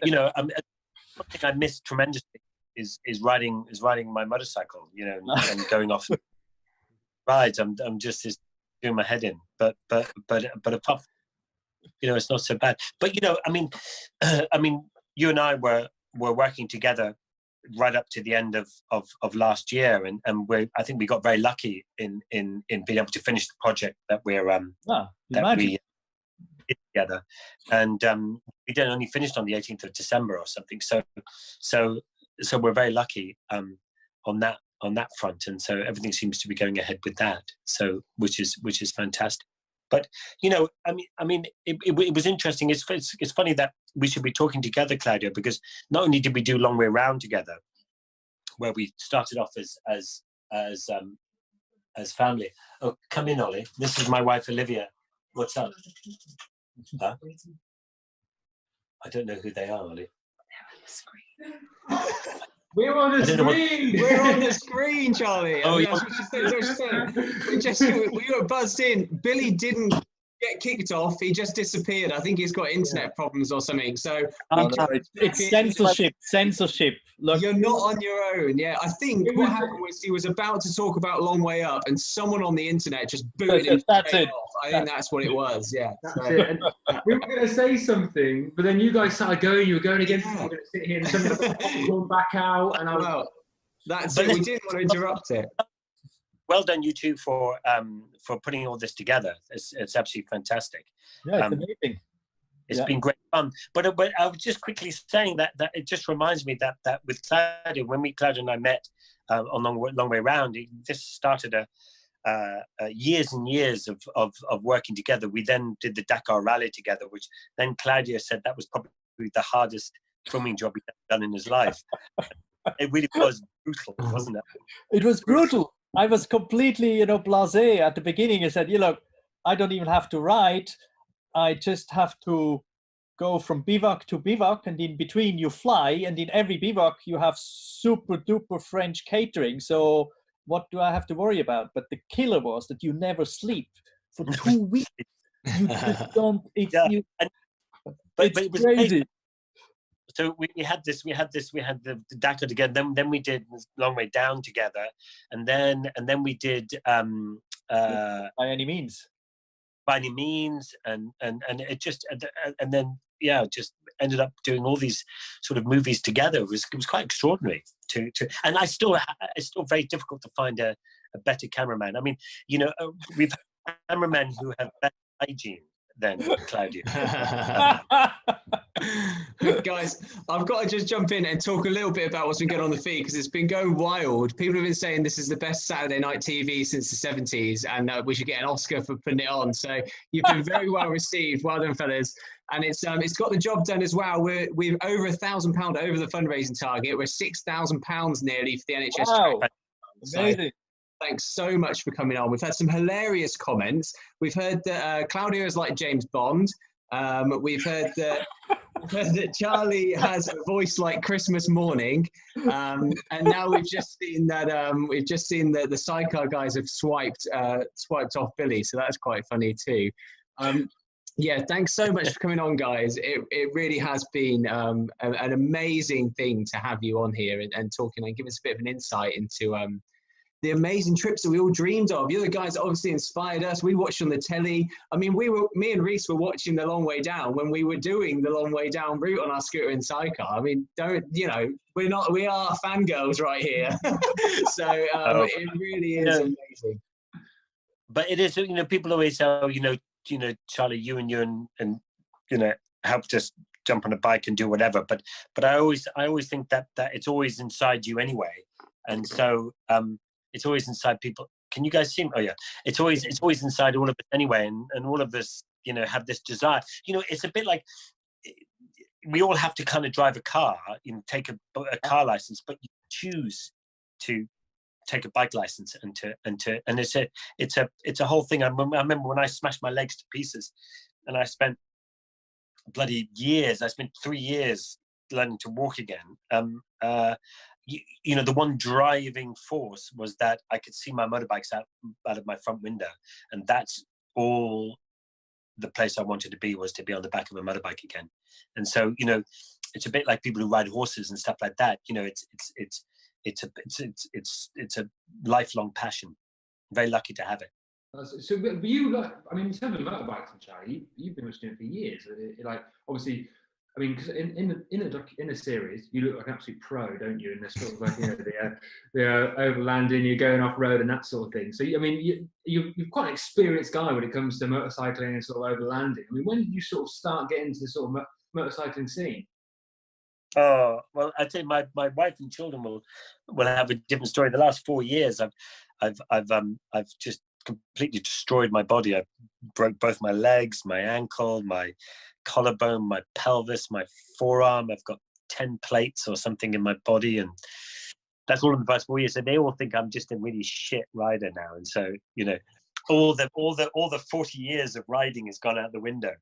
thing I miss tremendously is riding my motorcycle, and going off rides. I'm just doing my head in, but apart, it's not so bad. But I mean, you and I were working together right up to the end of last year, and I think we got very lucky in being able to finish the project that we did together, and we then only finished on the 18th of December or something. So we're very lucky on that front, and so everything seems to be going ahead with that. So which is fantastic. But I mean, it was interesting. It's funny that we should be talking together, Claudio, because not only did we do Long Way Round together, where we started off as family. Oh, come in, Ollie. This is my wife, Olivia. What's up? Huh? I don't know who they are, Ollie. We're on the screen. We're on the screen, Charlie. Oh, that's what she said. We were buzzed in. Billy didn't get kicked off. He just disappeared. I think he's got internet problems or something. So it's censorship. Look, you're not on your own. Yeah, I think what happened was he was about to talk about Long Way Up, and someone on the internet just booted him. That's it. Off. I think that's what it was. Yeah. That's it. And we were going to say something, but then you guys started going. You were going against. We're going to sit here and something going back out, and that's it. We didn't want to interrupt it. Well done, you two, for putting all this together. It's absolutely fantastic. Yeah, it's amazing. It's been great fun. But I was just quickly saying that it just reminds me that with Claudio, when Claudio and I met on Long Way Round, this started years and years of working together. We then did the Dakar Rally together, which then Claudio said that was probably the hardest filming job he'd ever done in his life. It really was brutal, wasn't it? It was brutal. I was completely, blasé at the beginning. I said, I don't even have to ride. I just have to go from bivouac to bivouac, and in between you fly, and in every bivouac you have super duper French catering. So what do I have to worry about? But the killer was that you never sleep for 2 weeks. You just don't. It's it's crazy. So we had the Dakar together. Then we did Long Way Down together, and then we did By Any Means. By Any Means, and it just and then just ended up doing all these sort of movies together. It was quite extraordinary to and it's still very difficult to find a better cameraman. I mean, we've had cameramen who have better hygiene than Claudio. Guys, I've got to just jump in and talk a little bit about what's been going on the feed, because it's been going wild. People have been saying this is the best Saturday night TV since the 70s, and we should get an Oscar for putting it on. So you've been very well received. Well done, fellas. And it's got the job done as well. We're over £1,000 over the fundraising target. We're £6,000 nearly for the NHS. Wow. Amazing. Thanks so much for coming on. We've had some hilarious comments. We've heard that Claudio is like James Bond. We've heard that that Charley has a voice like Christmas morning, and now we've just seen that the sidecar guys have swiped off Billy, so that's quite funny too. Yeah, thanks so much for coming on, guys. It really has been an amazing thing to have you on here and talking and giving us a bit of an insight into the amazing trips that we all dreamed of. You're the guys that obviously inspired us. We watched on the telly. I mean, me and Reese were watching The Long Way Down when we were doing the Long Way Down route on our scooter and sidecar. I mean, we are fangirls right here. So it really is amazing. But it is, people always say, oh, Charley, you and helped us jump on a bike and do whatever. But I always think that it's always inside you anyway. And so it's always inside people. Can you guys see me? Oh yeah. It's always inside all of us anyway. And all of us, have this desire. It's a bit like we all have to kind of drive a car, take a car license, but you choose to take a bike license and it's a whole thing. I remember when I smashed my legs to pieces, and I spent bloody years. I spent 3 years learning to walk again. The one driving force was that I could see my motorbikes out of my front window, and that's all the place I wanted to be, was to be on the back of a motorbike again. And so it's a bit like people who ride horses and stuff like that. It's a lifelong passion. I'm very lucky to have it. So, but you, in terms of motorbikes and Charley, you've been doing it for years. Obviously, because in a series, you look like an absolute pro, don't you? In this sort of the overlanding, you're going off road and that sort of thing. So, you're quite an experienced guy when it comes to motorcycling and sort of overlanding. When did you sort of start getting into the sort of motorcycling scene? Oh, well, I'd say my wife and children will have a different story. The last 4 years, I've just completely destroyed my body. I broke both my legs, my ankle, my collarbone, my pelvis, my forearm. I've got 10 plates or something in my body, and that's all in the past 4 years. So they all think I'm just a really shit rider now, and so all the 40 years of riding has gone out the window.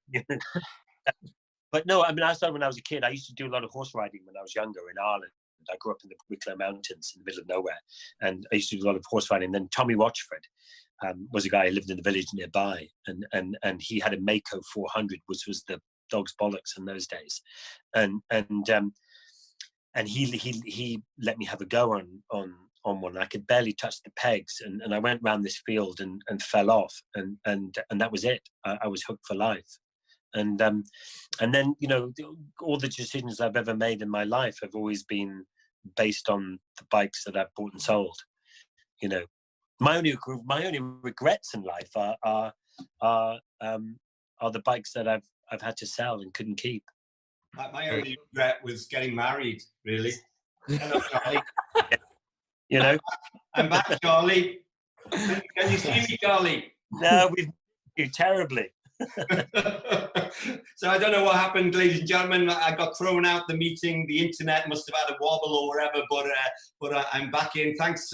But no, I started when I was a kid. I used to do a lot of horse riding when I was younger in Ireland. I grew up in the Wicklow Mountains in the middle of nowhere, and I used to do a lot of horse riding. And then Tommy Rochford was a guy who lived in the village nearby, and he had a Mako 400, which was the dog's bollocks in those days, and he let me have a go on one. I could barely touch the pegs, and I went around this field and fell off, and that was it. I was hooked for life. And then all the decisions I've ever made in my life have always been based on the bikes that I've bought and sold. My only regrets in life are the bikes that I've had to sell and couldn't keep. My only regret was getting married, really. Hello, Charley. I'm back, Charley. Can you see me, Charley? No, we've you terribly. So I don't know what happened, ladies and gentlemen. I got thrown out the meeting. The internet must have had a wobble or whatever, but I'm back in. Thanks,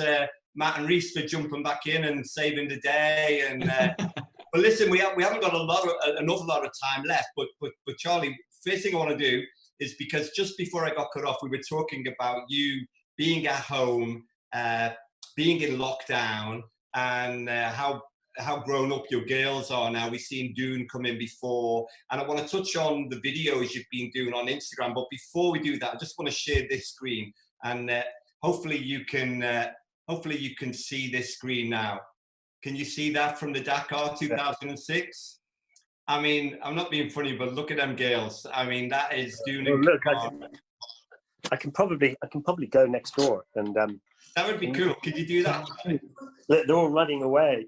Matt and Reese, for jumping back in and saving the day. And but listen, we haven't got an awful lot of time left. But Charley, first thing I want to do is, because just before I got cut off, we were talking about you being at home, being in lockdown, and how grown up your girls are now. We've seen Dune come in before, and I want to touch on the videos you've been doing on Instagram. But before we do that, I just want to share this screen, and hopefully you can see this screen now. Can you see that from the Dakar 2006? I mean, I'm not being funny, but look at them girls. I mean, that is Dune. Well, look, I can probably go next door, and that would be cool. Could you do that? They're all running away.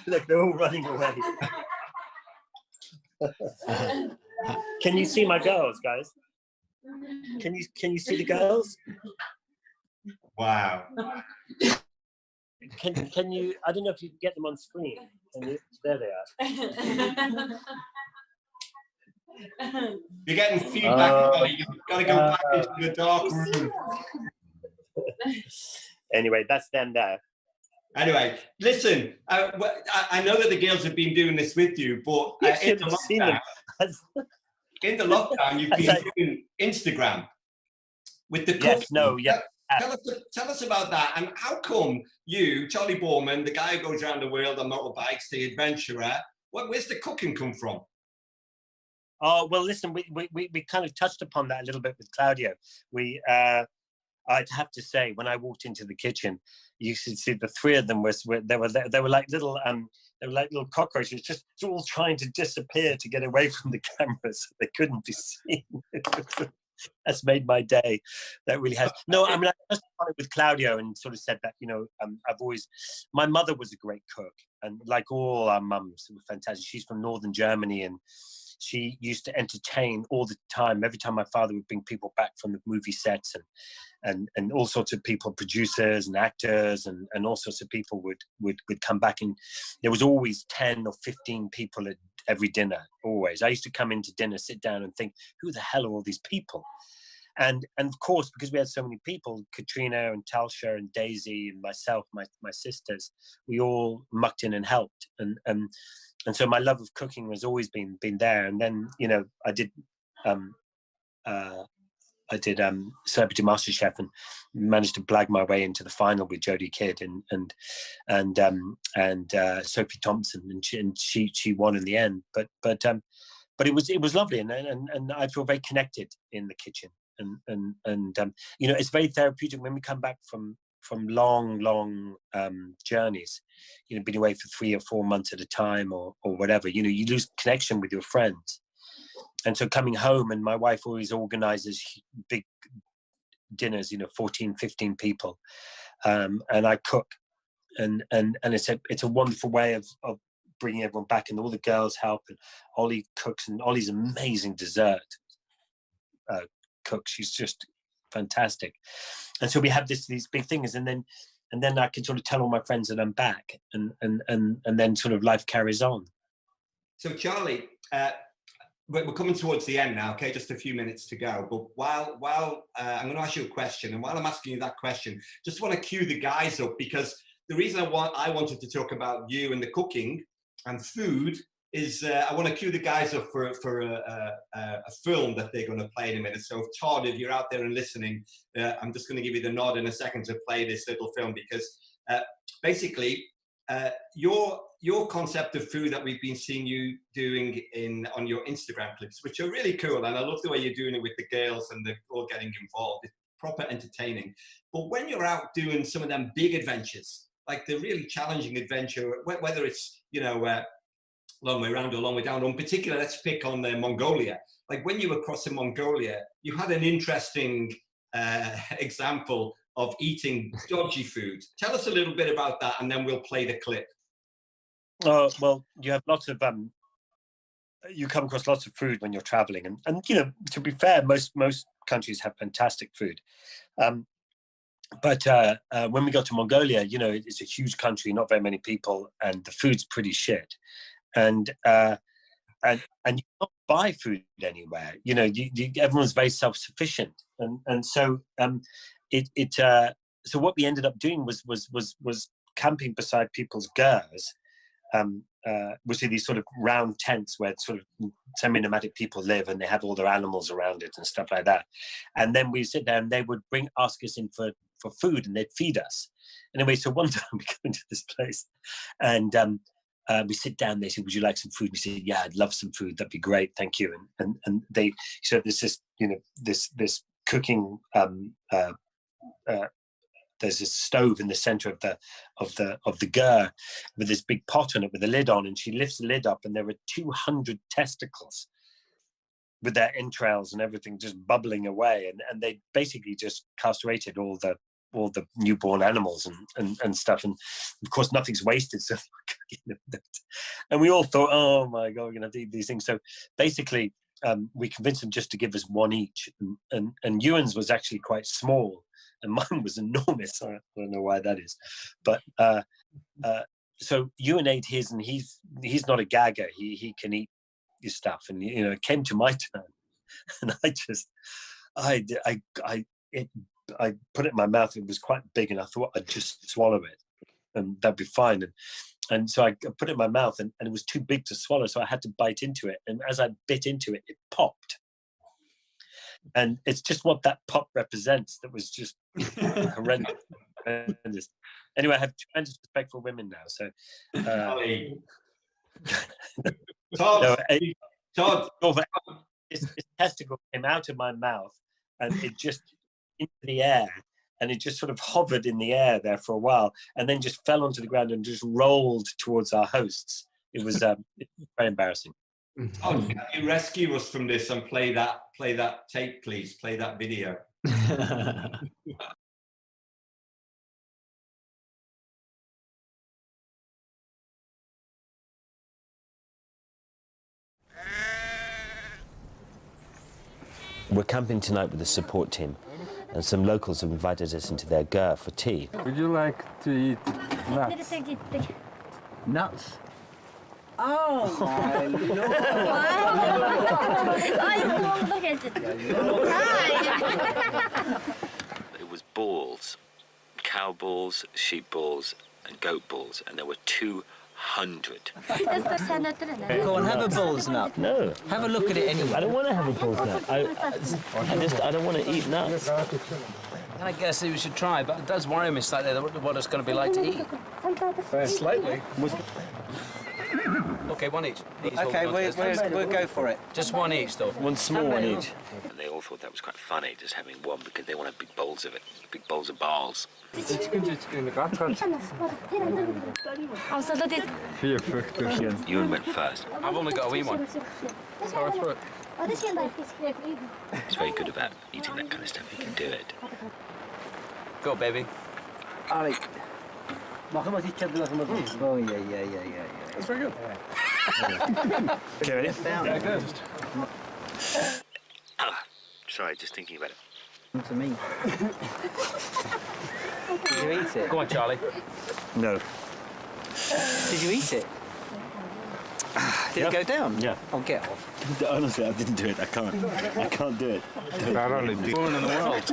Look, they're all running away. Can you see my girls, guys? Can you see the girls? Wow. Can you? I don't know if you can get them on screen. There they are. You're getting feedback. You've got to go back into the dark room. Anyway, that's them there. Anyway, listen, I know that the girls have been doing this with you, but in the lockdown, you've been doing Instagram with the cooking. Yes, no, yeah. Tell us about that, and how come you, Charley Boorman, the guy who goes around the world on motorbikes, the adventurer, where's the cooking come from? Oh, well, listen, we kind of touched upon that a little bit with Claudio. I'd have to say, when I walked into the kitchen, you should see the three of them they were like little cockroaches, just all trying to disappear to get away from the cameras so they couldn't be seen. That's made my day. That really has. No, I mean, I just started with Claudio and sort of said that, my mother was a great cook, and like all our mums were fantastic. She's from northern Germany, and she used to entertain all the time. Every time my father would bring people back from the movie sets, and all sorts of people, producers and actors, and all sorts of people would come back, and there was always 10 or 15 people at every dinner. Always, I used to come into dinner, sit down, and think, who the hell are all these people? And of course, because we had so many people, Katrina and Talsha and Daisy and myself, my sisters, we all mucked in and helped, and so my love of cooking has always been there. And then I did Celebrity MasterChef and managed to blag my way into the final with Jodie Kidd and Sophie Thompson, and she won in the end. But it was lovely, and I feel very connected in the kitchen, and it's very therapeutic when we come back from long journeys, being away for 3 or 4 months at a time or whatever. You lose connection with your friends. And so coming home, and my wife always organizes big dinners, 14, 15 people. And I cook. And it's a wonderful way of bringing everyone back, and all the girls help, and Ollie cooks, and Ollie's amazing dessert cook. She's just fantastic. And so we have these big things, and then I can sort of tell all my friends that I'm back, and then sort of life carries on. So Charley, we're coming towards the end now, okay? Just a few minutes to go. But while I'm going to ask you a question, and while I'm asking you that question, just want to cue the guys up, because the reason I wanted to talk about you and the cooking and food is I want to cue the guys up for a film that they're going to play in a minute. So Todd, if you're out there and listening, I'm just going to give you the nod in a second to play this little film, because basically your concept of food that we've been seeing you doing on your Instagram clips, which are really cool, and I love the way you're doing it with the girls and they're all getting involved. It's proper entertaining. But when you're out doing some of them big adventures, like the really challenging adventure, whether it's long way around or long way down, or in particular, let's pick on Mongolia. Like when you were crossing Mongolia, you had an interesting example of eating dodgy food. Tell us a little bit about that, and then we'll play the clip. Well, you have lots of you come across lots of food when you're traveling, and to be fair, most countries have fantastic food. But when we got to Mongolia, it's a huge country, not very many people, and the food's pretty shit. And you can't buy food anywhere. Everyone's very self-sufficient, and so so what we ended up doing was camping beside people's gers. We see these sort of round tents where sort of semi-nomadic people live, and they have all their animals around it and stuff like that. And then we sit there, and they would ask us in for food, and they'd feed us. Anyway, so one time we go into this place, and we sit down. They said, "Would you like some food?" We said, "Yeah, I'd love some food. That'd be great, thank you." And they said, "There's this cooking." There's this stove in the center of the ger with this big pot on it with a lid on, and she lifts the lid up, and there were 200 testicles with their entrails and everything just bubbling away, and they basically just castrated all the newborn animals and stuff, and of course nothing's wasted, so and we all thought, oh my god, we're gonna eat these things. So basically we convinced them just to give us one each, and Ewan's was actually quite small, and mine was enormous. I don't know why that is, but so Ewan ate his, and he's not a gagger. He can eat his stuff, and it came to my turn, and I put it in my mouth. It was quite big, and I thought I'd just swallow it, and that'd be fine. and so I put it in my mouth, and it was too big to swallow, so I had to bite into it. And as I bit into it, it popped. And it's just what that pop represents that was just horrendous. Anyway, I have tremendous respect for women now. So, Todd, his testicle came out of my mouth, and it just into the air, and it just sort of hovered in the air there for a while, and then just fell onto the ground and just rolled towards our hosts. It was very embarrassing. Todd, can you rescue us from this and play that tape, please? Play that video. We're camping tonight with the support team, and some locals have invited us into their ger for tea. Would you like to eat nuts? Nuts? Oh my lord! It was balls, cow balls, sheep balls, and goat balls, and there were 200. Go on, have a bull's nut. No. Have a look at it anyway. I don't want to have a bull's nut. I don't want to eat nuts. I guess we should try, but it does worry me slightly what it's going to be like to eat. Slightly. Okay, one each. Okay, we'll go for it. Just one each, though. One small one each. And they all thought that was quite funny, just having one, because they wanted big bowls of it, big bowls of balls. Ewan went first. I've only got a wee one. Power through it. He's very good about eating that kind of stuff. He can do it. Go, baby. Ali. Oh, yeah. That's very good. Okay, ready? Yeah, good. Sorry, just thinking about it. To me. Did you eat it? Go on, Charlie. No. Did you eat it? Did it go down? Yeah. Oh, get off. Honestly, I didn't do it. I can't do it. Boorman in the world.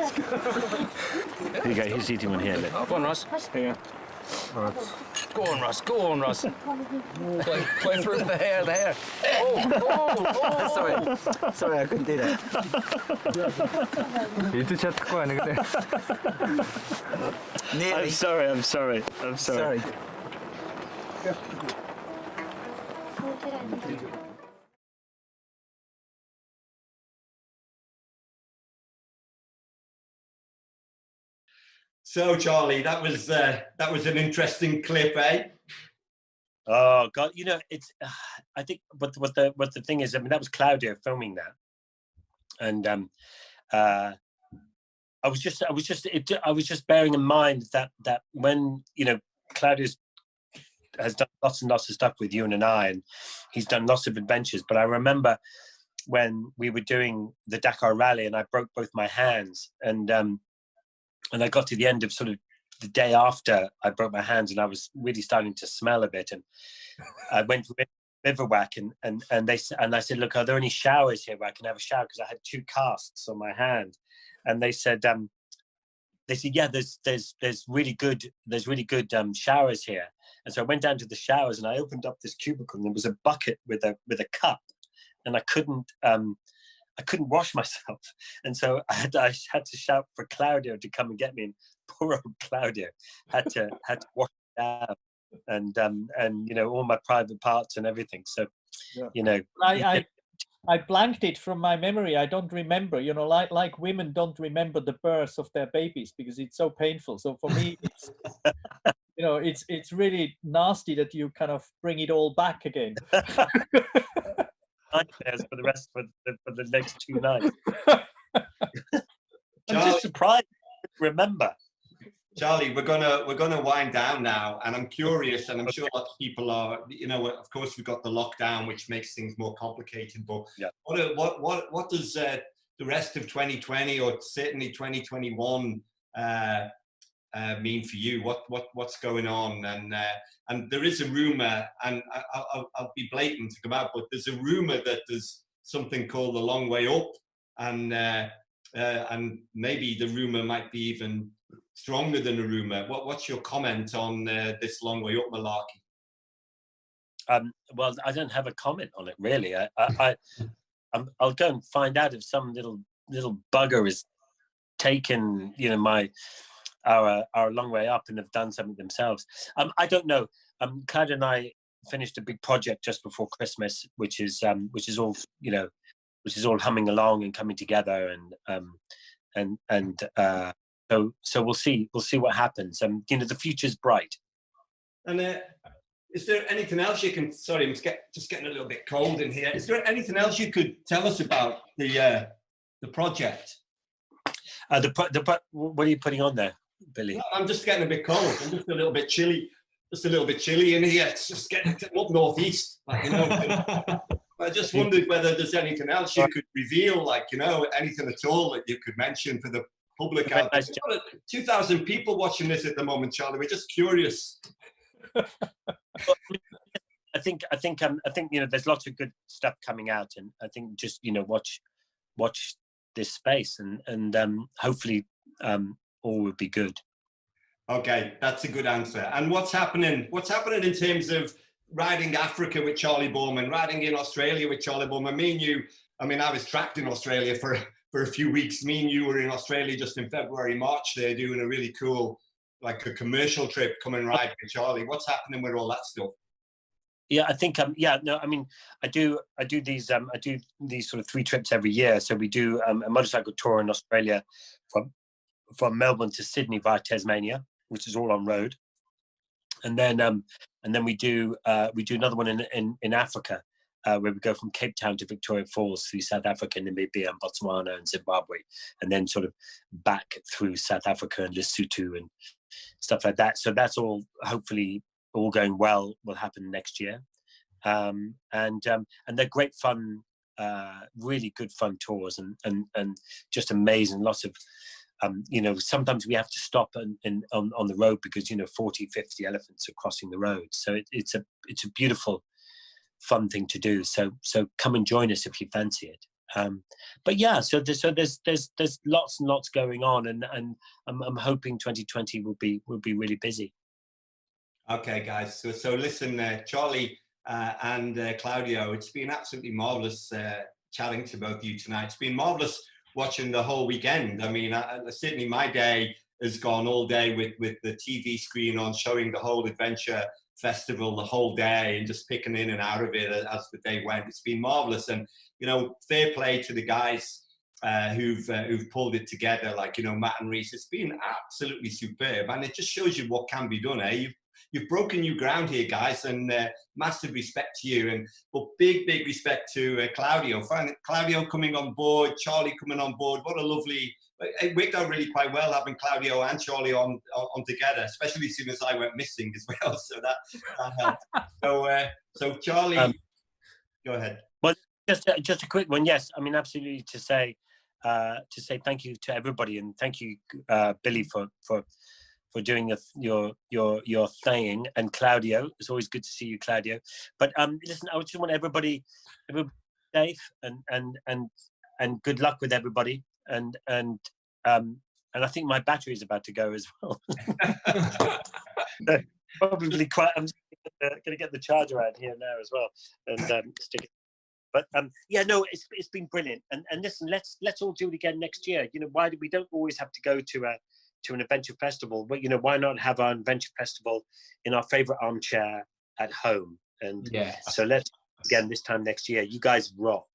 Here you go. He's eating one here. Look. Go on, Russ. Here. Go on, Russ. Go on, Russ. play through the hair. Oh. Sorry, I couldn't do that. Nearly. I'm sorry. Sorry. So, Charlie, that was an interesting clip, eh? Oh God, it's. I think what the thing is, I mean, that was Claudio filming that, and I was just bearing in mind that when Claudio has done lots and lots of stuff with Ewan and I, and he's done lots of adventures. But I remember when we were doing the Dakar Rally, and I broke both my hands, and I got to the end of sort of the day after I broke my hands, and I was really starting to smell a bit, and I went to bivouac, and I said, look, are there any showers here where I can have a shower, because I had 2 casts on my hand, and they said yeah, there's really good showers here. And so I went down to the showers, and I opened up this cubicle, and there was a bucket with a cup, and I couldn't wash myself, and so I had to shout for Claudio to come and get me, and poor old Claudio had to wash it down, and all my private parts and everything. So I blanked it from my memory. I don't remember. Like women don't remember the birth of their babies because it's so painful. So for me, it's it's really nasty that you kind of bring it all back again. Nightmares for the next 2 nights. I'm just surprised I remember. Charlie, we're gonna wind down now, and I'm curious, and I'm sure a lot of people are. Of course, we've got the lockdown, which makes things more complicated. But yeah. What does the rest of 2020, or certainly 2021, mean for you? What's going on? And there is a rumor, and I'll be blatant to come out, but there's a rumor that there's something called the long way up, and maybe the rumor might be even stronger than a rumor. What's your comment on this long way up malarkey? Well, I don't have a comment on it really. I'll go and find out if some little bugger is taken, you know, our long way up and have done something themselves. I don't know. Claudio and I finished a big project just before Christmas, which is all, you know, which is all humming along and coming together, so we'll see what happens. You know, the future's bright. And is there anything else you can? Sorry, I'm just getting a little bit cold in here. Is there anything else you could tell us about the project? What are you putting on there, Billy? No, I'm just getting a bit cold. I'm just a little bit chilly. Just a little bit chilly in here. It's just getting up northeast, like, you know. I just wondered whether there's anything else you could reveal, like, you know, anything at all that you could mention for the public out there. 2,000 people watching this at the moment, Charlie. We're just curious. I think you know, there's lots of good stuff coming out, and I think just, you know, watch this space, and hopefully all will be good. Okay, that's a good answer. And what's happening in terms of riding Africa with Charley Boorman, riding in Australia with Charley Boorman? Me and you, I mean, I was trapped in Australia for a few weeks. Me and you were in Australia just in February, March there, doing a really cool, like a commercial trip, come and ride with Charley. What's happening with all that stuff? Yeah, I think I mean, I do these sort of 3 trips every year. So we do a motorcycle tour in Australia from Melbourne to Sydney via Tasmania, which is all on road, and then we do another one in Africa, where we go from Cape Town to Victoria Falls through South Africa, Namibia, and Botswana and Zimbabwe, and then sort of back through South Africa and Lesotho and stuff like that. So that's all, hopefully, all going well, will happen next year, and they're great fun, really good fun tours, and just amazing. Lots of you know, sometimes we have to stop on the road because, you know, 40, 50 elephants are crossing the road. So it's a beautiful, fun thing to do. So come and join us if you fancy it. But yeah, so there's lots and lots going on, and I'm hoping 2020 will be really busy. Okay, guys. So listen, Charley and Claudio, it's been absolutely marvelous chatting to both of you tonight. It's been marvelous watching the whole weekend. I mean, certainly my day has gone all day with the TV screen on, showing the whole adventure festival the whole day and just picking in and out of it as the day went. It's been marvelous, and, you know, fair play to the guys who've pulled it together, like, you know, Matt and Reese. It's been absolutely superb, and it just shows you what can be done. You've broken new ground here, guys, and massive respect to you. But big respect to Claudio. Claudio coming on board, Charley coming on board. What a lovely, it worked out really quite well having Claudio and Charley on together, especially as soon as I went missing as well. So that helped. So Charley, go ahead. Well, just a quick one. Yes, I mean, absolutely, to say thank you to everybody, and thank you, Billy, for doing your thing, and Claudio. It's always good to see you, Claudio. But listen, I just want everybody safe and good luck with everybody. And I think my battery is about to go as well. Probably quite. I'm going to get the charger out here now as well and stick it. But yeah, no, it's been brilliant. And listen, let's all do it again next year. You know, we don't always have to go to an adventure festival, but, you know, why not have our adventure festival in our favorite armchair at home? And so let's again this time next year. You guys rock.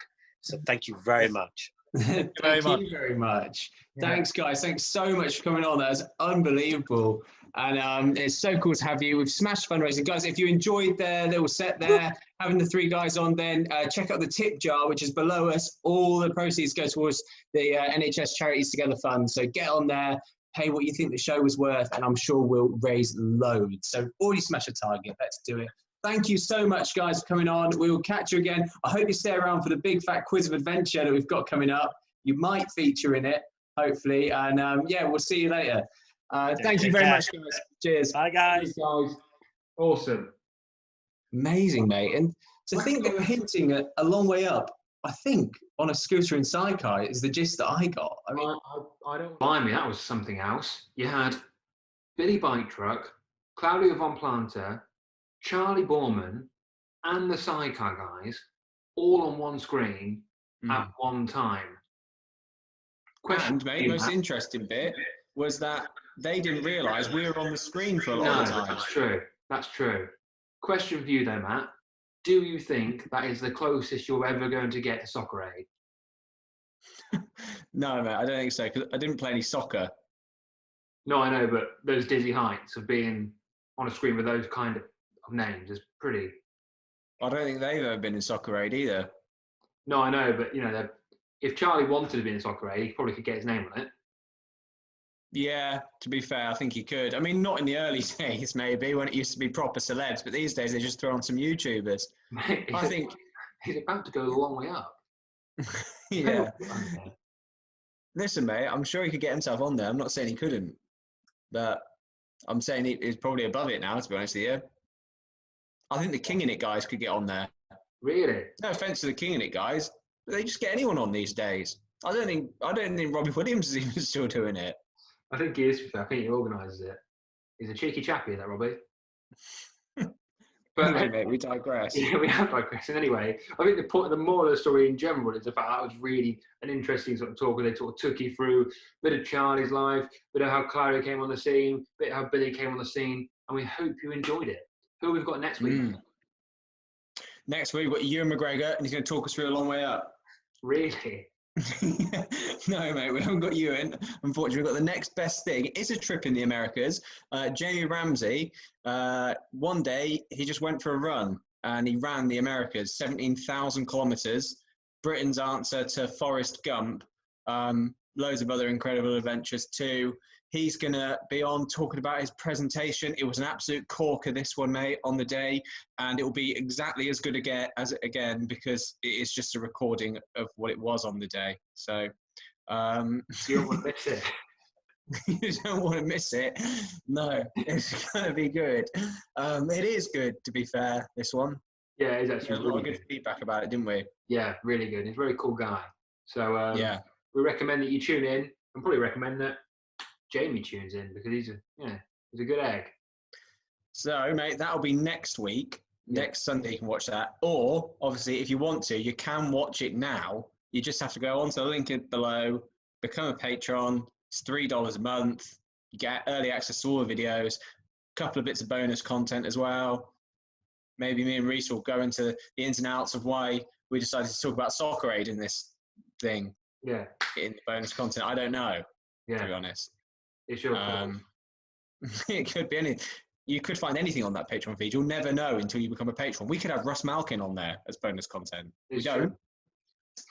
So thank you very much. Thank you very much. Thanks, guys. Thanks so much for coming on. That was unbelievable. And it's so cool to have you. We've smashed fundraising. Guys, if you enjoyed their little set there, having the 3 guys on, then check out the tip jar, which is below us. All the proceeds go towards the NHS Charities Together Fund. So get on there, pay what you think the show was worth, and I'm sure we'll raise loads. So already smashed a target. Let's do it. Thank you so much, guys, for coming on. We will catch you again. I hope you stay around for the big fat quiz of adventure that we've got coming up. You might feature in it, hopefully. And yeah, we'll see you later. Thank you very much, guys. Cheers. Bye, guys. Awesome. Amazing, mate. And to think they were hinting at a long way up, I think, on a scooter and sidecar is the gist that I got. I mean, I don't mind me. That was something else. You had Billy Bike Truck, Claudio von Planta, Charley Boorman, and the sidecar guys all on one screen at one time. And, mate, most interesting bit was that they didn't realise we were on the screen for a lot of the time. That's true. That's true. Question for you though, Matt. Do you think that is the closest you're ever going to get to Soccer Aid? No, mate, I don't think so, because I didn't play any soccer. No, I know, but those dizzy heights of being on a screen with those kind of names is pretty... I don't think they've ever been in Soccer Aid either. No, I know, but, if Charley wanted to be in Soccer Aid, he probably could get his name on it. Yeah, to be fair, I think he could. I mean, not in the early days, maybe, when it used to be proper celebs, but these days they just throw on some YouTubers. I think... He's about to go a long way up. Yeah. Listen, mate, I'm sure he could get himself on there. I'm not saying he couldn't, but I'm saying he's probably above it now, to be honest with you. I think the King in It guys could get on there. Really? No offense to the King in It guys, but they just get anyone on these days. I don't think Robbie Williams is even still doing it. I think he is. I think he organises it. He's a cheeky chappy, is that Robbie? But anyway, mate, we digress. Yeah, we have digressed. Anyway, I think the moral of the story in general is the fact that was really an interesting sort of talk where they sort of took you through a bit of Charley's life, a bit of how Claudio came on the scene, a bit of how Billy came on the scene, and we hope you enjoyed it. Who we've got next week? Next week, we've got Ewan McGregor, and he's going to talk us through a long way up. Really? No, mate, we haven't got Ewan. Unfortunately, we've got the next best thing. It's a trip in the Americas. Jamie Ramsey, one day, he just went for a run, and he ran the Americas, 17,000 kilometres. Britain's answer to Forrest Gump. Loads of other incredible adventures too. He's going to be on talking about his presentation. It was an absolute corker, this one, mate, on the day. And it will be exactly as good again because it is just a recording of what it was on the day. So you don't want to miss it. You don't want to miss it. No, it's going to be good. It is good, to be fair, this one. Yeah, it's actually a lot of good feedback about it, didn't we? Yeah, really good. He's a very cool guy. So yeah, we recommend that you tune in and probably recommend that Jamie tunes in because he's a good egg. So, mate, that'll be next week. Yeah. Next Sunday you can watch that. Or, obviously, if you want to, you can watch it now. You just have to go onto the link below, become a patron. It's $3 a month. You get early access to all the videos, a couple of bits of bonus content as well. Maybe me and Reese will go into the ins and outs of why we decided to talk about Soccer Aid in this thing. Yeah. In the bonus content. I don't know, to be honest. It's your it could be anything. You could find anything on that Patreon feed. You'll never know until you become a patron. We could have Russ Malkin on there as bonus content. We don't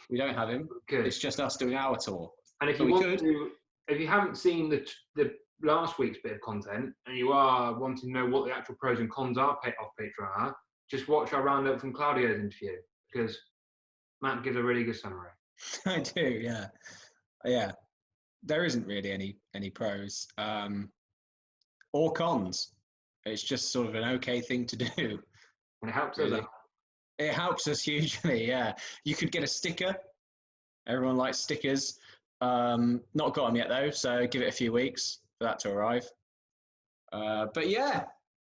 have him. Good. It's just us doing our tour. And if if you haven't seen the last week's bit of content and you are wanting to know what the actual pros and cons are off Patreon are, just watch our roundup from Claudio's interview because Matt gives a really good summary. I do, yeah. Yeah. There isn't really any pros or cons. It's just sort of an okay thing to do. And it helps us out. It helps us hugely, yeah. You could get a sticker. Everyone likes stickers. Not got them yet, though, so give it a few weeks for that to arrive. But, yeah,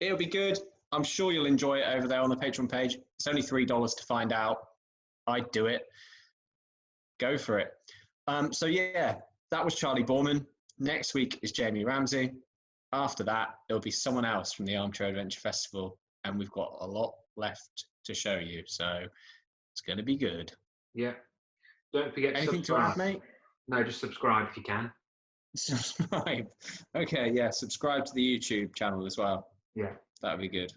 it'll be good. I'm sure you'll enjoy it over there on the Patreon page. It's only $3 to find out. I'd do it. Go for it. So, yeah. That was Charley Boorman. Next week is Jamie Ramsey. After that, it'll be someone else from the Armchair Adventure Festival. And we've got a lot left to show you. So it's going to be good. Yeah. Don't forget to Anything subscribe. to add, mate? No, just subscribe if you can. Subscribe. Okay, yeah. Subscribe to the YouTube channel as well. Yeah. That would be good.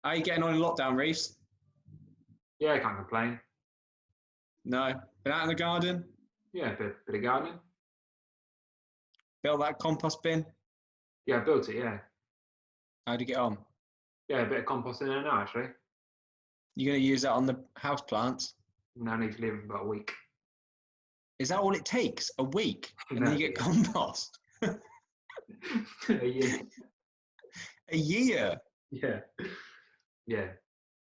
How are you getting on in lockdown, Reese? Yeah, I can't complain. No? Been out in the garden? Yeah, a bit of gardening. Built that compost bin? Yeah, I built it, yeah. How'd you get on? Yeah, a bit of compost in there now, actually. You going to use that on the house plants? No, I need to leave it for about a week. Is that all it takes? A week? And then you get compost? A year. A year? Yeah. Yeah.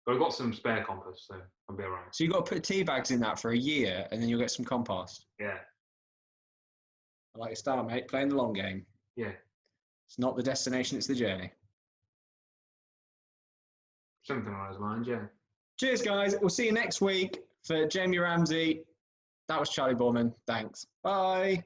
But I've got some spare compost, so I'll be all right. So you've got to put tea bags in that for a year, and then you'll get some compost? Yeah. I like your style, mate. Playing the long game. Yeah. It's not the destination, it's the journey. Something along those lines, yeah. Cheers, guys. We'll see you next week for Jamie Ramsey. That was Charley Boorman. Thanks. Bye.